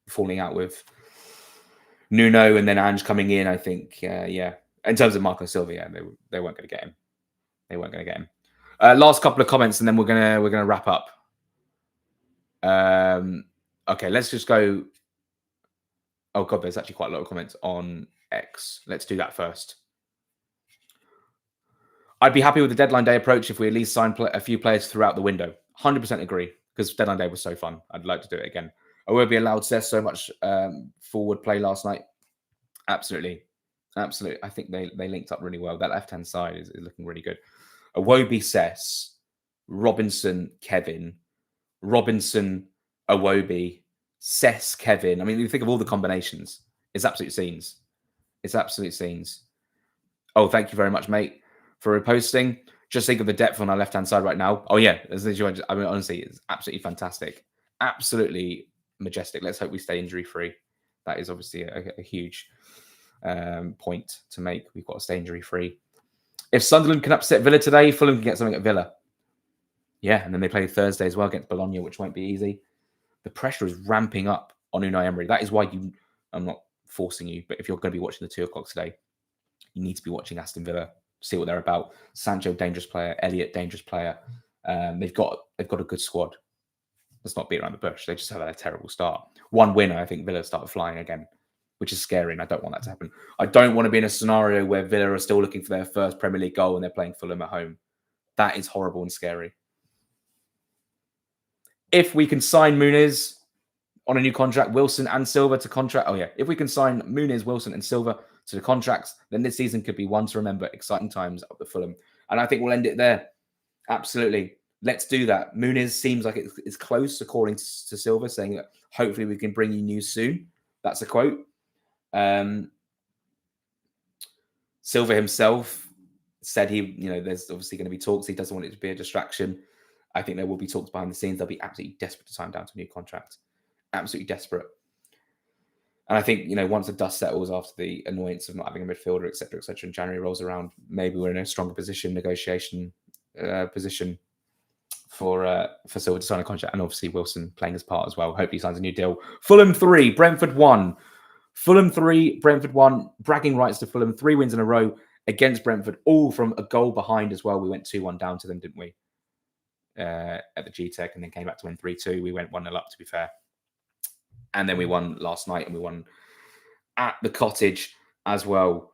falling out with Nuno and then Ange coming in, I think, in terms of Marco Silva, they weren't going to get him. They weren't going to get him. Last couple of comments, and then we're gonna wrap up. Okay, let's just go. Oh God, there's actually quite a lot of comments on X. Let's do that first. I'd be happy with the deadline day approach if we at least sign a few players throughout the window. 100% agree, because deadline day was so fun. I'd like to do it again. Iwobi allowed Cesc so much forward play last night. Absolutely. Absolutely. I think they linked up really well. That left-hand side is looking really good. Iwobi, Cesc, Robinson, Kevin, Robinson, Iwobi, Cesc, Kevin. I mean, you think of all the combinations. It's absolute scenes. It's absolute scenes. Oh, thank you very much, mate, for reposting. Just think of the depth on our left-hand side right now. Oh, yeah. I mean, honestly, it's absolutely fantastic. Absolutely majestic. Let's hope we stay injury-free. That is obviously a huge point to make. We've got to stay injury-free. If Sunderland can upset Villa today, Fulham can get something at Villa. Yeah, and then they play Thursday as well against Bologna, which won't be easy. The pressure is ramping up on Unai Emery. That is why I'm not forcing you, but if you're going to be watching the 2 o'clock today, you need to be watching Aston Villa, see what they're about. Sancho, dangerous player. Elliott, dangerous player. They've got a good squad. Let's not beat around the bush. They just have a terrible start. One winner, I think Villa started flying again, which is scary, and I don't want that to happen. I don't want to be in a scenario where Villa are still looking for their first Premier League goal and they're playing Fulham at home. That is horrible and scary. If we can sign Muniz on a new contract, Wilson and Silva to contract. Oh, yeah. If we can sign Muniz, Wilson and Silva to the contracts, then this season could be one to remember. Exciting times up at Fulham. And I think we'll end it there. Absolutely. Let's do that. Muniz seems like it's close, according to Silva, saying that hopefully we can bring you news soon. That's a quote. Silva himself said there's obviously going to be talks. He doesn't want it to be a distraction. I think there will be talks behind the scenes. They'll be absolutely desperate to sign down to a new contract. Absolutely desperate. And I think, once the dust settles after the annoyance of not having a midfielder, et cetera, and January rolls around, maybe we're in a stronger negotiation position for Silva to sign a contract. And obviously Wilson playing his part as well. Hopefully he signs a new deal. Fulham 3, Brentford 1. Fulham 3, Brentford 1. Bragging rights to Fulham. 3 wins in a row against Brentford, all from a goal behind as well. We went 2-1 down to them, didn't we? At the G-Tech, and then came back to win 3-2. We went 1-0 up, to be fair. And then we won last night, and we won at the Cottage as well.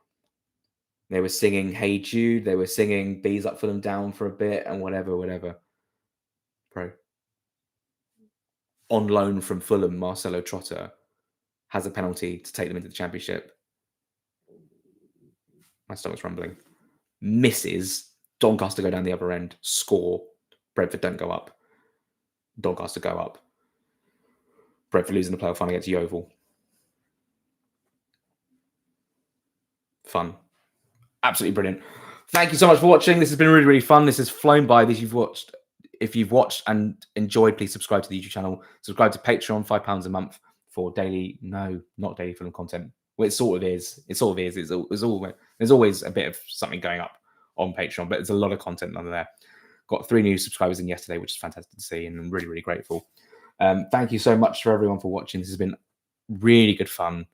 They were singing Hey Jude. They were singing Bees Up Fulham Down for a bit and whatever. Bro. On loan from Fulham, Marcelo Trotter has a penalty to take them into the Championship. My stomach's rumbling. Misses. Doncaster go down the other end. Score. Brentford don't go up. Doncaster go up. Brentford losing the playoff final against Yeovil. Fun. Absolutely brilliant. Thank you so much for watching. This has been really, really fun. This has flown by. If you've watched and enjoyed, please subscribe to the YouTube channel. Subscribe to Patreon, £5 a month for daily. No, not daily film content. Well, it sort of is. There's always a bit of something going up on Patreon, but there's a lot of content under there. Got 3 new subscribers in yesterday, which is fantastic to see, and I'm really, really grateful. Thank you so much for everyone for watching. This has been really good fun.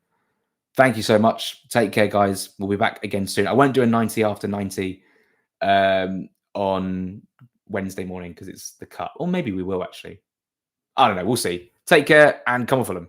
Thank you so much. Take care, guys. We'll be back again soon. I won't do a 90 after 90 on Wednesday morning because it's the cut. Or maybe we will, actually. I don't know. We'll see. Take care and come on, Fulham.